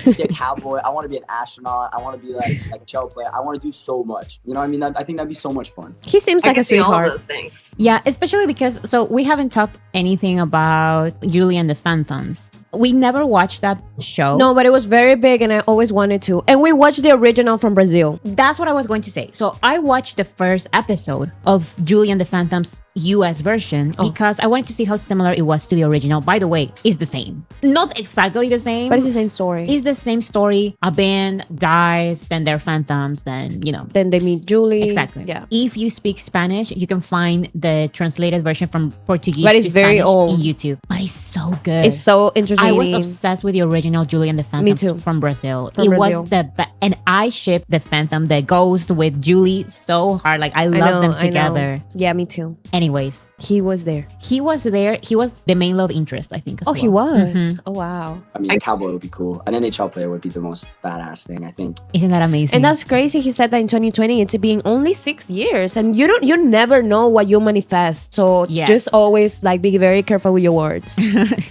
be a cowboy. I want to be an astronaut. I want to be like a cello player. I want to do so much. You know what I mean? I think that'd be so much fun. He seems I like a can see all of sweetheart. those things. Yeah, especially because, so we haven't talked anything about Julie and the Phantoms. We never watched that show. No, but it was very big and I always wanted to. And we watched the original from Brazil. That's what I was going to say. So I watched the first episode of Julie and the Phantoms US version because I wanted to see how similar it was to the original. By the way, it's the same. Not exactly the same. But it's the same story. It's the same story. A band dies, then they're phantoms, then, you know. Then they meet Julie. Exactly. Yeah. If you speak Spanish, you can find the translated version from Portuguese But to it's very Spanish old. in YouTube. But it's so good. It's so interesting. I was obsessed with the original Julie and the Phantoms too. from Brazil. From it Brazil. was the best. And I shipped the Phantom, the Ghost with Julie so hard. Like, I love them together. Yeah, me too. Anyways, He was there. he was there. He was the main love interest, I think. As Oh, well. he was. Mhm. Oh, wow. I mean, a cowboy would be cool. An NHL player would be the most badass thing, I think. Isn't that amazing? And that's crazy. He said that in 2020, it's been only 6 years, and you never know what you manifest. So Yes. just always like be very careful with your words.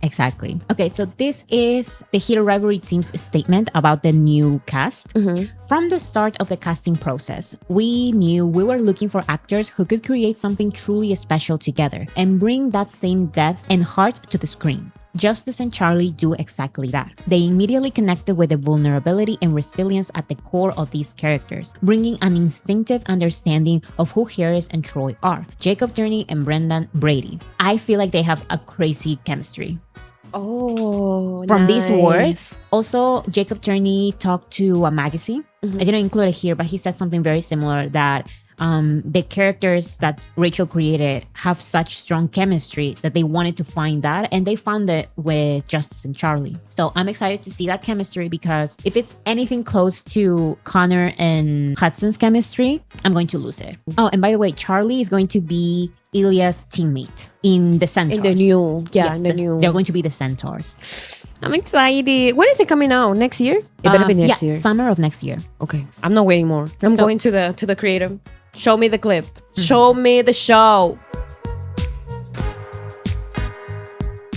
Exactly. Okay, so this is the Heated Rivalry team's statement about the new cast. From the start of the casting process, we knew we were looking for actors who could create something truly special together and bring that same depth and heart to the screen. Justice and Charlie do exactly that. They immediately connected with the vulnerability and resilience at the core of these characters, bringing an instinctive understanding of who Harris and Troy are, Jacob Turney and Brendan Brady. I feel like they have a crazy chemistry. Oh, From these words, also Jacob Turney talked to a magazine. I didn't include it here, but he said something very similar that the characters that Rachel created have such strong chemistry that they wanted to find that, and they found it with Justice and Charlie. So I'm excited to see that chemistry because if it's anything close to Connor and Hudson's chemistry, I'm going to lose it. Oh, and by the way, Charlie is going to be Ilya's teammate in the Centaurs. in the new, Yes, in the new. They're going to be the Centaurs. I'm excited. When is it coming out? Next year? It better be next year. Summer of next year. Okay, I'm not waiting more. I'm So- going to the creator. Show me the clip. Show me the show.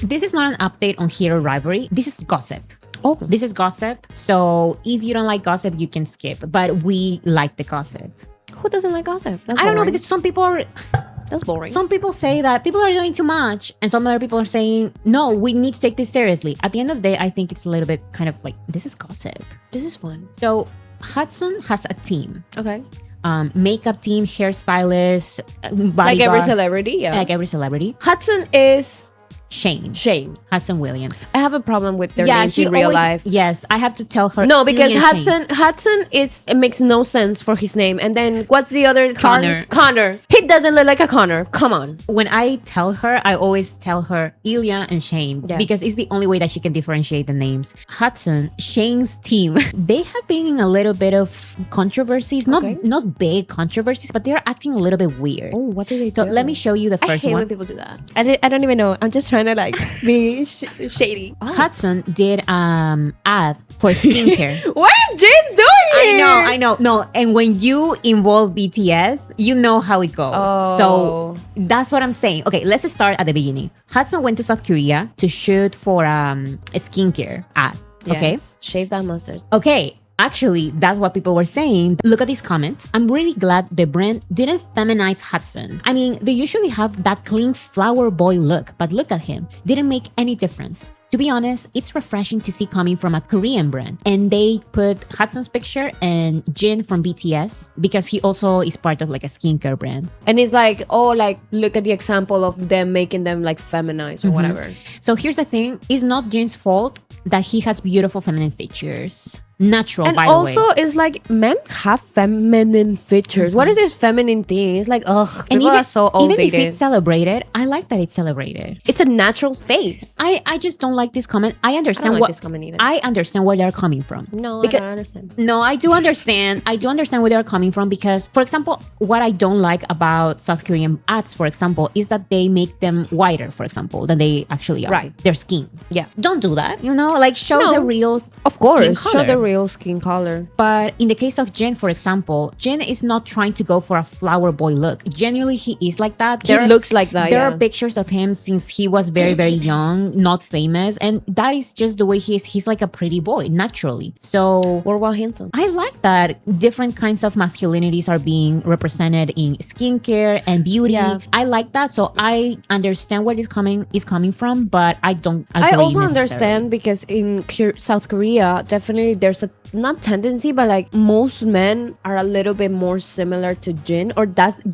This is not an update on Heated Rivalry. This is gossip. Oh, This is gossip. So if you don't like gossip, you can skip. But we like the gossip. who doesn't like gossip? That's I don't know boring. because some people say that people are doing too much, and some other people are saying no. We need to take this seriously. At the end of the day, I think it's a little bit kind of like this is gossip. This is fun. So Hudson has a team. Okay. Makeup team, hairstylist, bodyguard. Like every celebrity, yeah. Like every celebrity. Hudson is Shane Hudson Williams. I have a problem with their names in real life. Yes, I have to tell her. No, because Ilya Shane. Hudson it makes no sense for his name. And then what's the other Connor. Connor. He doesn't look like a Connor. Come on. When I tell her, I always tell her Ilya and Shane Yeah. because it's the only way that she can differentiate the names. Hudson, Shane's team, they have been in a little bit of controversies. Okay. Not big controversies, but they're acting a little bit weird. Oh, what did they So do? let me show you the I first hate one. when people do that. I don't even know. I'm just trying to like be shady. Hudson did ad for skincare. What is Jane doing? I know. No, and when you involve BTS, you know how it goes. Oh. So that's what I'm saying. Okay, let's start at the beginning. Hudson went to South Korea to shoot for a skincare ad. Okay. Yes. Shave that mustard. Okay. Actually, that's what people were saying. Look at this comment. I'm really glad the brand didn't feminize Hudson. I mean, they usually have that clean flower boy look, but look at him. Didn't make any difference. To be honest, it's refreshing to see coming from a Korean brand. And they put Hudson's picture and Jin from BTS because he also is part of like a skincare brand. And it's like, oh, like look at the example of them making them like feminized or whatever. So here's the thing. It's not Jin's fault that he has beautiful feminine features. Natural, And by the way. also, it's like men have feminine features. What is this feminine thing? It's like, ugh, And people are so even outdated. if it's celebrated, I like that it's celebrated. It's a natural face. I just don't like this comment. I I understand don't like what this comment either. I understand where they're coming from. No, Because- I don't understand. No, I do understand. I do understand where they're coming from because, for example, what I don't like about South Korean ads, for example, is that they make them whiter, for example, than they actually are. Right. Their skin. Yeah. Don't do that. Like show No. the real Of course, skin show color. the real skin color. But in the case of Jin, for example, Jin is not trying to go for a flower boy look. Genuinely, he is like that. He looks like that, There yeah. are pictures of him since he was very, very young, not famous. And that is just the way he is. He's like a pretty boy, naturally. So Worldwide handsome. I like that different kinds of masculinities are being represented in skincare and beauty. Yeah. I like that. So I understand where it's coming from, but I don't agree I also necessarily. understand because in South Korea, definitely there's a not tendency, but like most men are a little bit more similar to Jin, or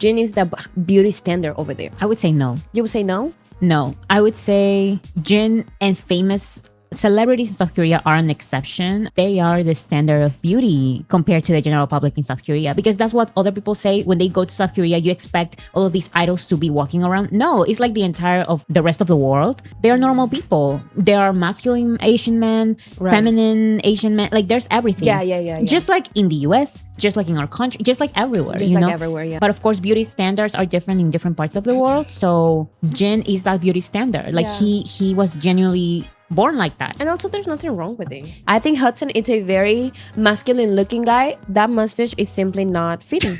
Jin is the beauty standard over there. I would say no. You would say no? No, I would say Jin and famous celebrities in South Korea are an exception. They are the standard of beauty compared to the general public in South Korea, because that's what other people say when they go to South Korea. You expect all of these idols to be walking around. No, it's like the entire of the rest of the world. They are normal people. There are masculine Asian men, feminine Asian men. Like there's everything. Yeah. Just like in the US, just like in our country, just like everywhere. Just you like know? everywhere, yeah. But of course, beauty standards are different in different parts of the world. So Jin is that beauty standard. Like he was genuinely born like that. And also, there's nothing wrong with it. I think Hudson is a very masculine looking guy. That mustache is simply not fitting.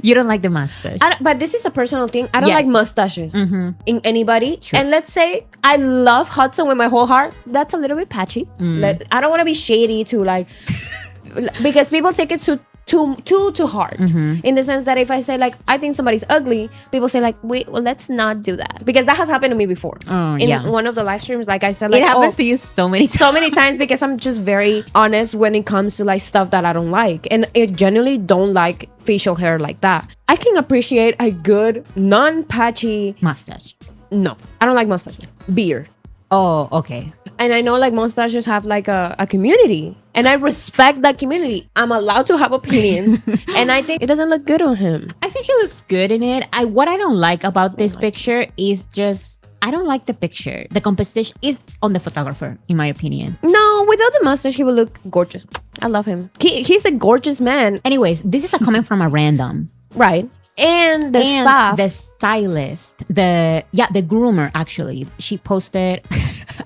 You don't like the mustache. But this is a personal thing. I don't Yes. like mustaches in anybody. True. And let's say I love Hudson with my whole heart. That's a little bit patchy. I don't want to be shady to like, because people take it too hard. In the sense that if I say like I think somebody's ugly, people say like wait, well let's not do that, because that has happened to me before. In one of the live streams, like I said, like it happens to you so many times. so many times, because I'm just very honest when it comes to like stuff that I don't like, and I genuinely don't like facial hair like that. I can appreciate a good non-patchy mustache. No, I don't like mustaches. Beard. Oh, okay. And I know like mustaches have like a community, and I respect that community. I'm allowed to have opinions, and I think it doesn't look good on him. I think he looks good in it. What I don't like about this picture is just I don't like the picture. The composition is on the photographer, in my opinion. No, without the mustache, he would look gorgeous. I love him. He's a gorgeous man. Anyways, this is a comment from a random. Right. And the staff. The stylist, the groomer, actually, she posted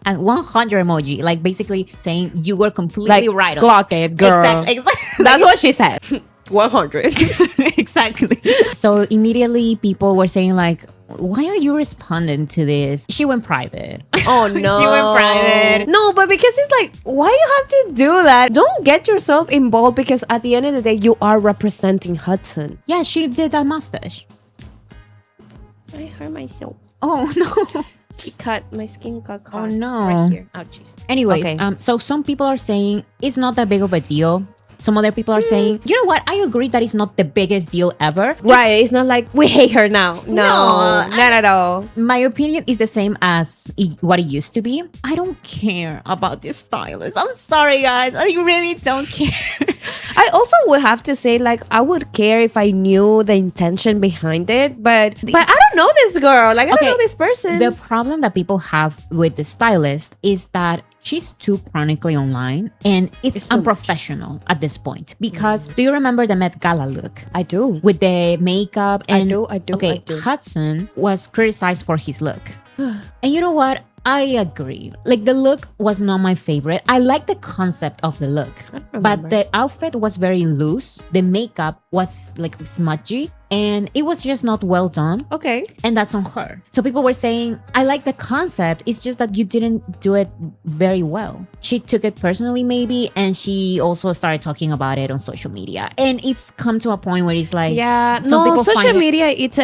a 100 emoji, like basically saying you were completely like, right on. Clock it, girl. Exactly. That's what she said. 100. Exactly. So immediately people were saying like, why are you responding to this? She went private. Oh no. She went private. No, but because it's like, why you have to do that? Don't get yourself involved, because at the end of the day, you are representing Hudson. Yeah, she did that mustache. I hurt myself. Oh no. My skin got caught. Oh, no. Right here. Ouchies. Anyways, Okay. so some people are saying it's not that big of a deal. Some other people are saying, you know what? I agree that it's not the biggest deal ever. Right. It's not like we hate her now. No. Not at all. My opinion is the same as what it used to be. I don't care about this stylist. I'm sorry, guys. I really don't care. I also would have to say, like, I would care if I knew the intention behind it, but I don't know this girl. Like, I don't know this person. The problem that people have with the stylist is that she's too chronically online, and it's unprofessional at this point. Because do you remember the Met Gala look? I do. With the makeup and I do. Okay, Hudson was criticized for his look. And you know what? I agree. Like, the look was not my favorite. I like the concept of the look, but the outfit was very loose. The makeup was like smudgy, and it was just not well done. Okay. And that's on her. So people were saying, I like the concept. It's just that you didn't do it very well. She took it personally, maybe, and she also started talking about it on social media. And it's come to a point where it's like, Yeah, some no, people social find it- media, it's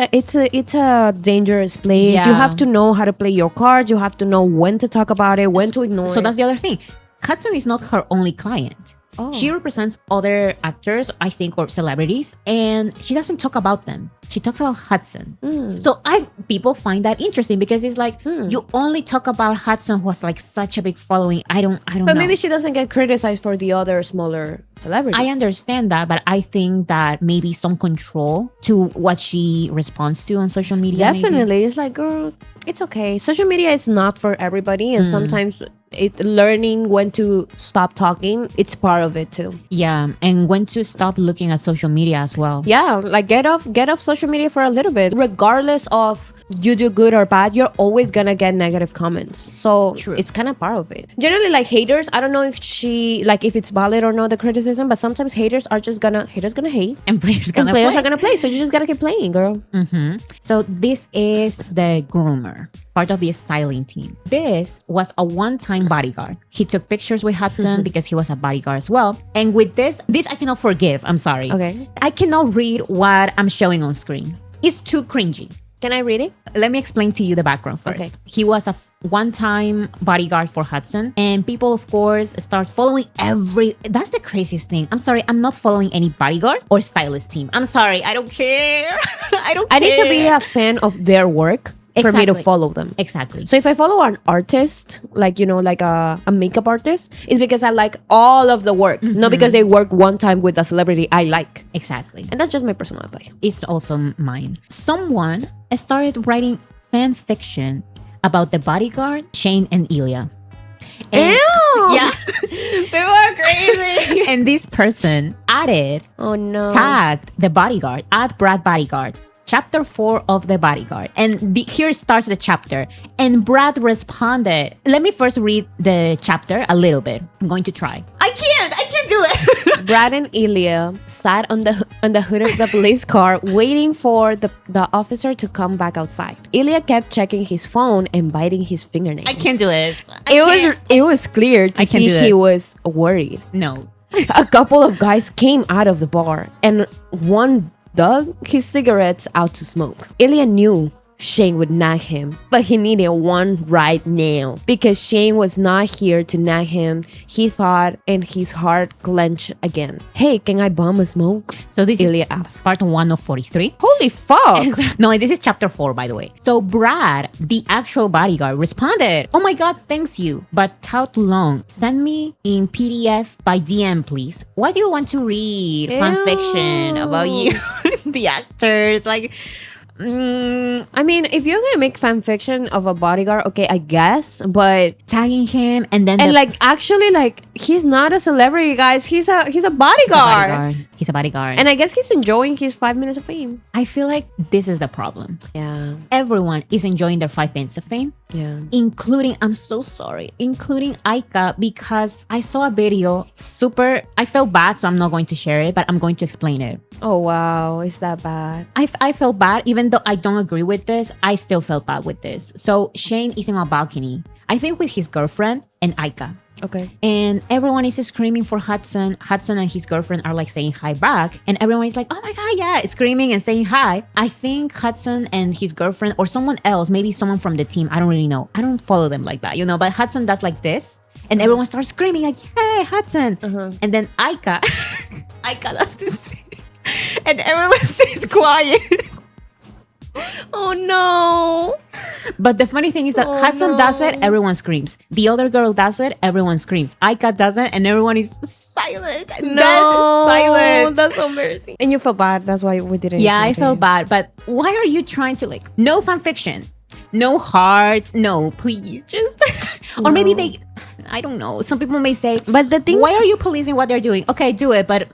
a dangerous place. Yeah. You have to know how to play your cards. You have to know when to talk about it, when to ignore So it. that's the other thing. Hudson is not her only client. Oh. She represents other actors, I think, or celebrities, and she doesn't talk about them. She talks about Hudson. So people find that interesting, because it's like you only talk about Hudson, who has like such a big following. I don't But know. maybe she doesn't get criticized for the other smaller celebrities. I understand that, but I think that maybe some control to what she responds to on social media. maybe. Definitely. It's like, girl, it's okay. Social media is not for everybody, and sometimes learning when to stop talking, it's part of it too. Yeah, and when to stop looking at social media as well. Yeah, like get off social media for a little bit. Regardless of you do good or bad, you're always gonna get negative comments. So it's kind of part of it. Generally, like haters, I don't know if if it's valid or not, the criticism, but sometimes haters are just gonna hate And players are gonna play. So you just gotta keep playing, girl. So this is the groomer, part of the styling team. This was a one-time bodyguard. He took pictures with Hudson because he was a bodyguard as well. And with this I cannot forgive. I'm sorry. Okay. I cannot read what I'm showing on screen. It's too cringy. Can I read it? Let me explain to you the background first. Okay. He was a one-time bodyguard for Hudson, and people, of course, start following that's the craziest thing. I'm sorry, I'm not following any bodyguard or stylist team. I'm sorry, I don't care. I need to be a fan of their work for me to follow them. Exactly. So if I follow an artist, like, like a makeup artist, it's because I like all of the work, not because they work one time with a celebrity I like. Exactly. And that's just my personal advice. It's also mine. Someone started writing fan fiction about the bodyguard, Shane and Ilya. And, Ew! Yeah. People are crazy. And this person tagged the bodyguard, at Brad Bodyguard, chapter 4 of The Bodyguard. And here starts the chapter. And Brad responded. Let me first read the chapter a little bit. I'm going to try. I can't do it. Brad and Ilya sat on the hood of the police car waiting for the officer to come back outside. Ilya kept checking his phone and biting his fingernails. I can't do this. It was clear to see he was worried. No. A couple of guys came out of the bar and one dug his cigarettes out to smoke. Ilya knew Shane would nag him, but he needed one right now. Because Shane was not here to nag him, he thought, and his heart clenched again. Hey, can I bum a smoke? So this Ilya is asked. part 1 of 43. Holy fuck! No, this is chapter 4, by the way. So Brad, the actual bodyguard, responded, "Oh my god, thanks you, but tout long. Send me in PDF by DM, please. Why do you want to read fan fiction about you?" The actors, like... I mean, if you're gonna make fan fiction of a bodyguard, okay, I guess, but tagging him and then he's not a celebrity, guys. He's a bodyguard. He's a bodyguard. And I guess he's enjoying his 5 minutes of fame. I feel like this is the problem. Yeah. Everyone is enjoying their 5 minutes of fame. Yeah. Including Aika, because I saw a video I felt bad, so I'm not going to share it, but I'm going to explain it. Oh wow, is that bad? I felt bad, even though I don't agree with this, I still felt bad with this. So Shane is in a balcony, I think with his girlfriend and Aika. Okay. And everyone is screaming for Hudson. Hudson and his girlfriend are like saying hi back. And everyone is like, oh my God, yeah, screaming and saying hi. I think Hudson and his girlfriend or someone else, maybe someone from the team, I don't really know. I don't follow them like that, but Hudson does like this. And everyone starts screaming like, hey, Hudson. And then Aika does this. And everyone stays quiet. Oh no. But the funny thing is that Hudson does it, everyone screams. The other girl does it, everyone screams. Aika does it, and everyone is silent. Silent. That's so embarrassing. And you felt bad. That's why we didn't. Yeah, I felt bad. But why are you trying to no fan fiction, no heart, no, please, just or maybe I don't know. Some people may say, but the thing, why are you policing what they're doing? Okay, do it, but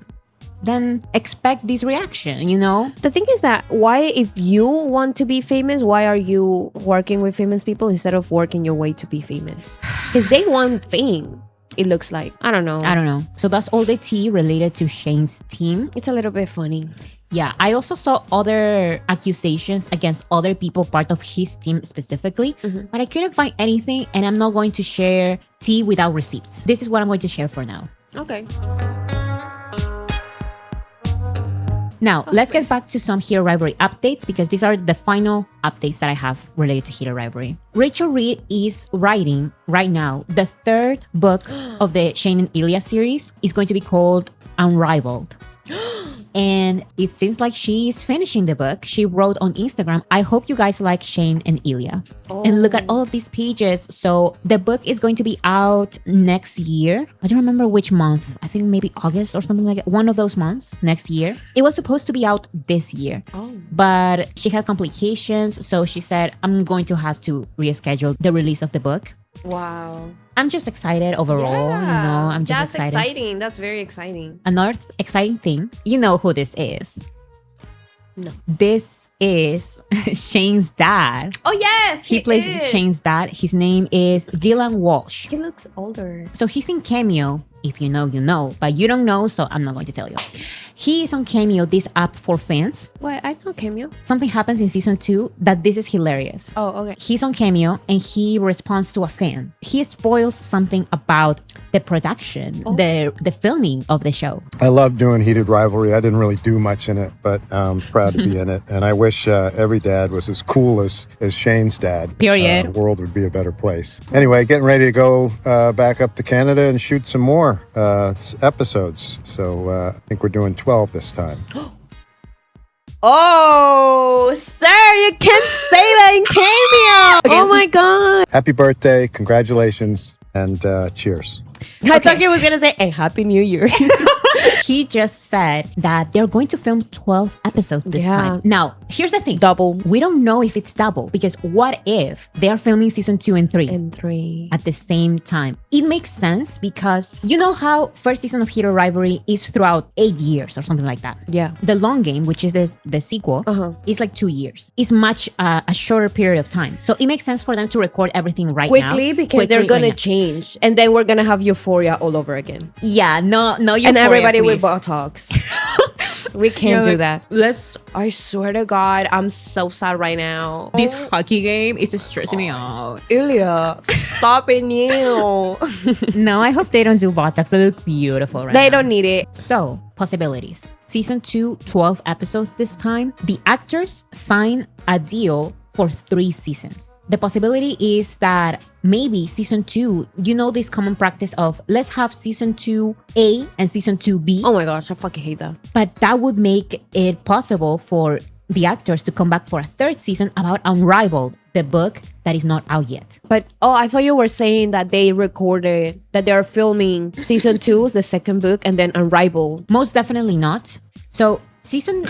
then expect this reaction, The thing is that why, if you want to be famous, why are you working with famous people instead of working your way to be famous? Because they want fame, it looks like. I don't know. So that's all the tea related to Shane's team. It's a little bit funny. Yeah, I also saw other accusations against other people part of his team specifically, but I couldn't find anything, and I'm not going to share tea without receipts. This is what I'm going to share for now. Okay. Now, let's get back to some Heated Rivalry updates, because these are the final updates that I have related to Heated Rivalry. Rachel Reed is writing right now the 3rd book of the Shane and Ilya series. It's going to be called Unrivaled. And it seems like she is finishing the book. She wrote on Instagram, I hope you guys like Shane and Ilya. And look at all of these pages. So the book is going to be out next year. I don't remember which month. I think maybe August or something like that. One of those months next year. It was supposed to be out this year. But she had complications. So she said, I'm going to have to reschedule the release of the book. Wow. I'm just excited overall. I'm just That's excited. exciting. That's very exciting. Another exciting thing, you know who this is. No. This is Shane's dad. Oh, yes. He plays is. Shane's dad. His name is Dylan Walsh. He looks older. So he's in Cameo. If you know, you know. But you don't know, so I'm not going to tell you. He is on Cameo, this app for fans. What? I know Cameo. Something happens in season 2 that this is hilarious. Oh, okay. He's on Cameo and he responds to a fan. He spoils something about the production, the filming of the show. I love doing Heated Rivalry. I didn't really do much in it, but I'm proud to be in it. And I wish every dad was as cool as Shane's dad. Period. The world would be a better place. Anyway, getting ready to go back up to Canada and shoot some more episodes. So I think we're doing 12 this time. Oh, sir, you can't say that in Cameo. Oh, my God. Happy birthday. Congratulations. And cheers. I thought he was going to say, hey, Happy New Year. He just said that they're going to film 12 episodes this time. Now, here's the thing. Double. We don't know if it's double because what if they are filming season 2 and 3? And 3. At the same time. It makes sense because you know how first season of Heated Rivalry is throughout 8 years or something like that. Yeah. The long game, which is the sequel, is like 2 years. It's much a shorter period of time. So it makes sense for them to record everything now. Because they're going to change. And then we're going to have Euphoria all over again. Yeah, no Euphoria, and everybody please. with Botox. We can't do that. Let's. I swear to God, I'm so sad right now. This hockey game is stressing me out. Ilya, stop it now. No, I hope they don't do Botox. They look beautiful right now. They don't need it. So, possibilities. Season 2, 12 episodes this time. The actors sign a deal for 3 seasons. The possibility is that maybe season 2, you know this common practice of let's have season 2A and season 2B. Oh my gosh, I fucking hate that. But that would make it possible for the actors to come back for a 3rd season about Unrivaled, the book that is not out yet. But, I thought you were saying that they recorded, that they are filming season 2, the 2nd book, and then Unrivaled. Most definitely not. So, season...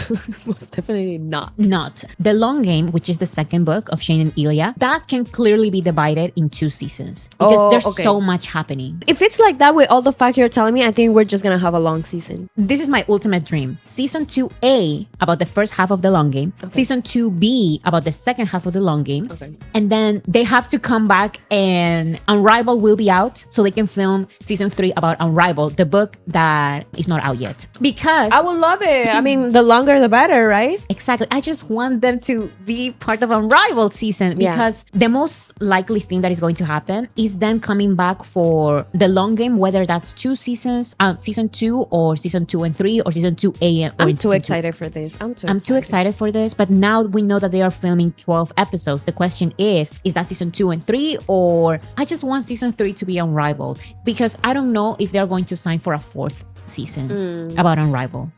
Most definitely not. Not. The Long Game, which is the 2nd book of Shane and Ilya, that can clearly be divided in 2 seasons. Because there's so much happening. If it's like that with all the facts you're telling me, I think we're just going to have a long season. This is my ultimate dream. Season 2A about the first half of the Long Game. Okay. Season 2B about the second half of the Long Game. Okay. And then they have to come back and Unrivaled will be out so they can film season 3 about Unrivaled, the book that is not out yet. Because... I would love it. I mean, the longer the better, right? Exactly. I just want them to be part of Unrivaled season because the most likely thing that is going to happen is them coming back for the Long Game, whether that's 2 seasons, season 2 or season 2 and 3 or season 2A. I'm too excited for this. I'm too excited for this, but now we know that they are filming 12 episodes. The question is that season 2 and 3 or I just want season 3 to be Unrivaled because I don't know if they're going to sign for a 4th season about Unrivaled.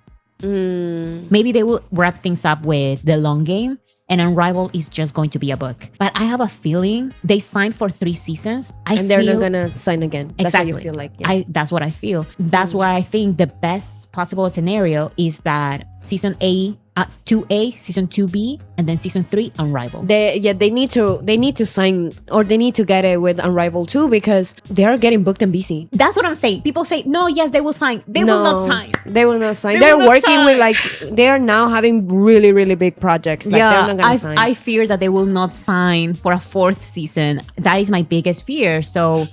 Maybe they will wrap things up with the Long Game and Unrivaled is just going to be a book. But I have a feeling they signed for 3 seasons. They're not going to sign again. That's exactly. what you feel like. Yeah. That's what I feel. That's why I think the best possible scenario is that season 2A, season 2B, and then season 3 Unrivaled. They need to sign or they need to get it with Unrivaled too because they are getting booked and busy. That's what I'm saying. People say no, yes, they will sign. They will not sign. They will not sign. They're working with they are now having really really big projects. Like, they're not gonna sign. I fear that they will not sign for a 4th season. That is my biggest fear. So.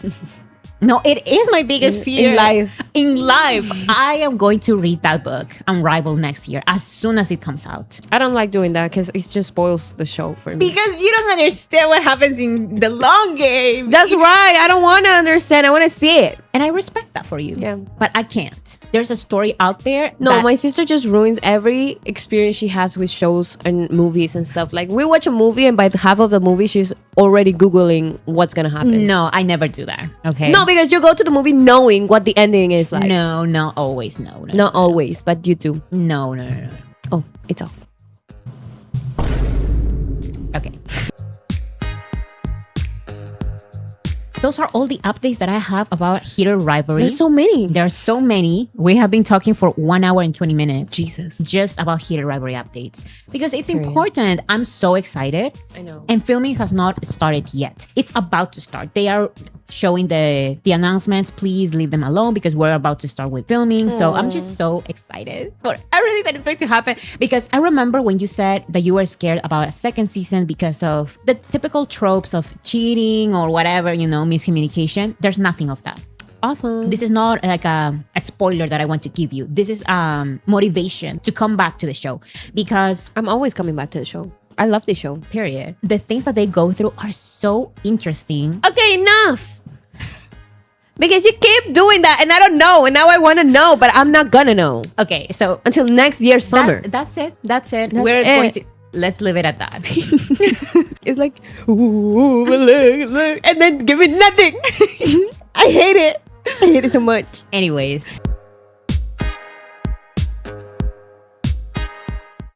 No, it is my biggest fear. In life. In life. I am going to read that book, Unrivaled, next year, as soon as it comes out. I don't like doing that because it just spoils the show for me. Because you don't understand what happens in the Long Game. That's right. I don't want to understand. I want to see it. And I respect that for you. Yeah. But I can't. There's a story out there. No, my sister just ruins every experience she has with shows and movies and stuff. Like, we watch a movie and by the half of the movie, she's already Googling what's going to happen. No, I never do that. Okay. No, because you go to the movie knowing what the ending is like. No, not always. No. Not always, but you do. No. Oh, it's off. Okay. those are all the updates that I have about Heated Rivalry. There's so many. There are so many. We have been talking for 1 hour and 20 minutes. Jesus. Just about Heated Rivalry updates. Because it's important. I'm so excited. I know. And filming has not started yet. It's about to start. They are showing the announcements. Please leave them alone because we're about to start with filming. So I'm just so excited for everything that is going to happen. Because I remember when you said that you were scared about a second season because of the typical tropes of cheating or whatever, miscommunication. There's nothing of that. Awesome. This is not like a spoiler that I want to give you. This is motivation to come back to the show because I'm always coming back to the show. I love this show. period. The things that they go through are so interesting. Okay, enough. Because you keep doing that and I don't know. And now I want to know, but I'm not gonna know. Okay, so Until next year's summer. that's it. We're it. going to let's leave it at that. It's like, ooh, look, and then give me nothing. I hate it. I hate it so much. Anyways.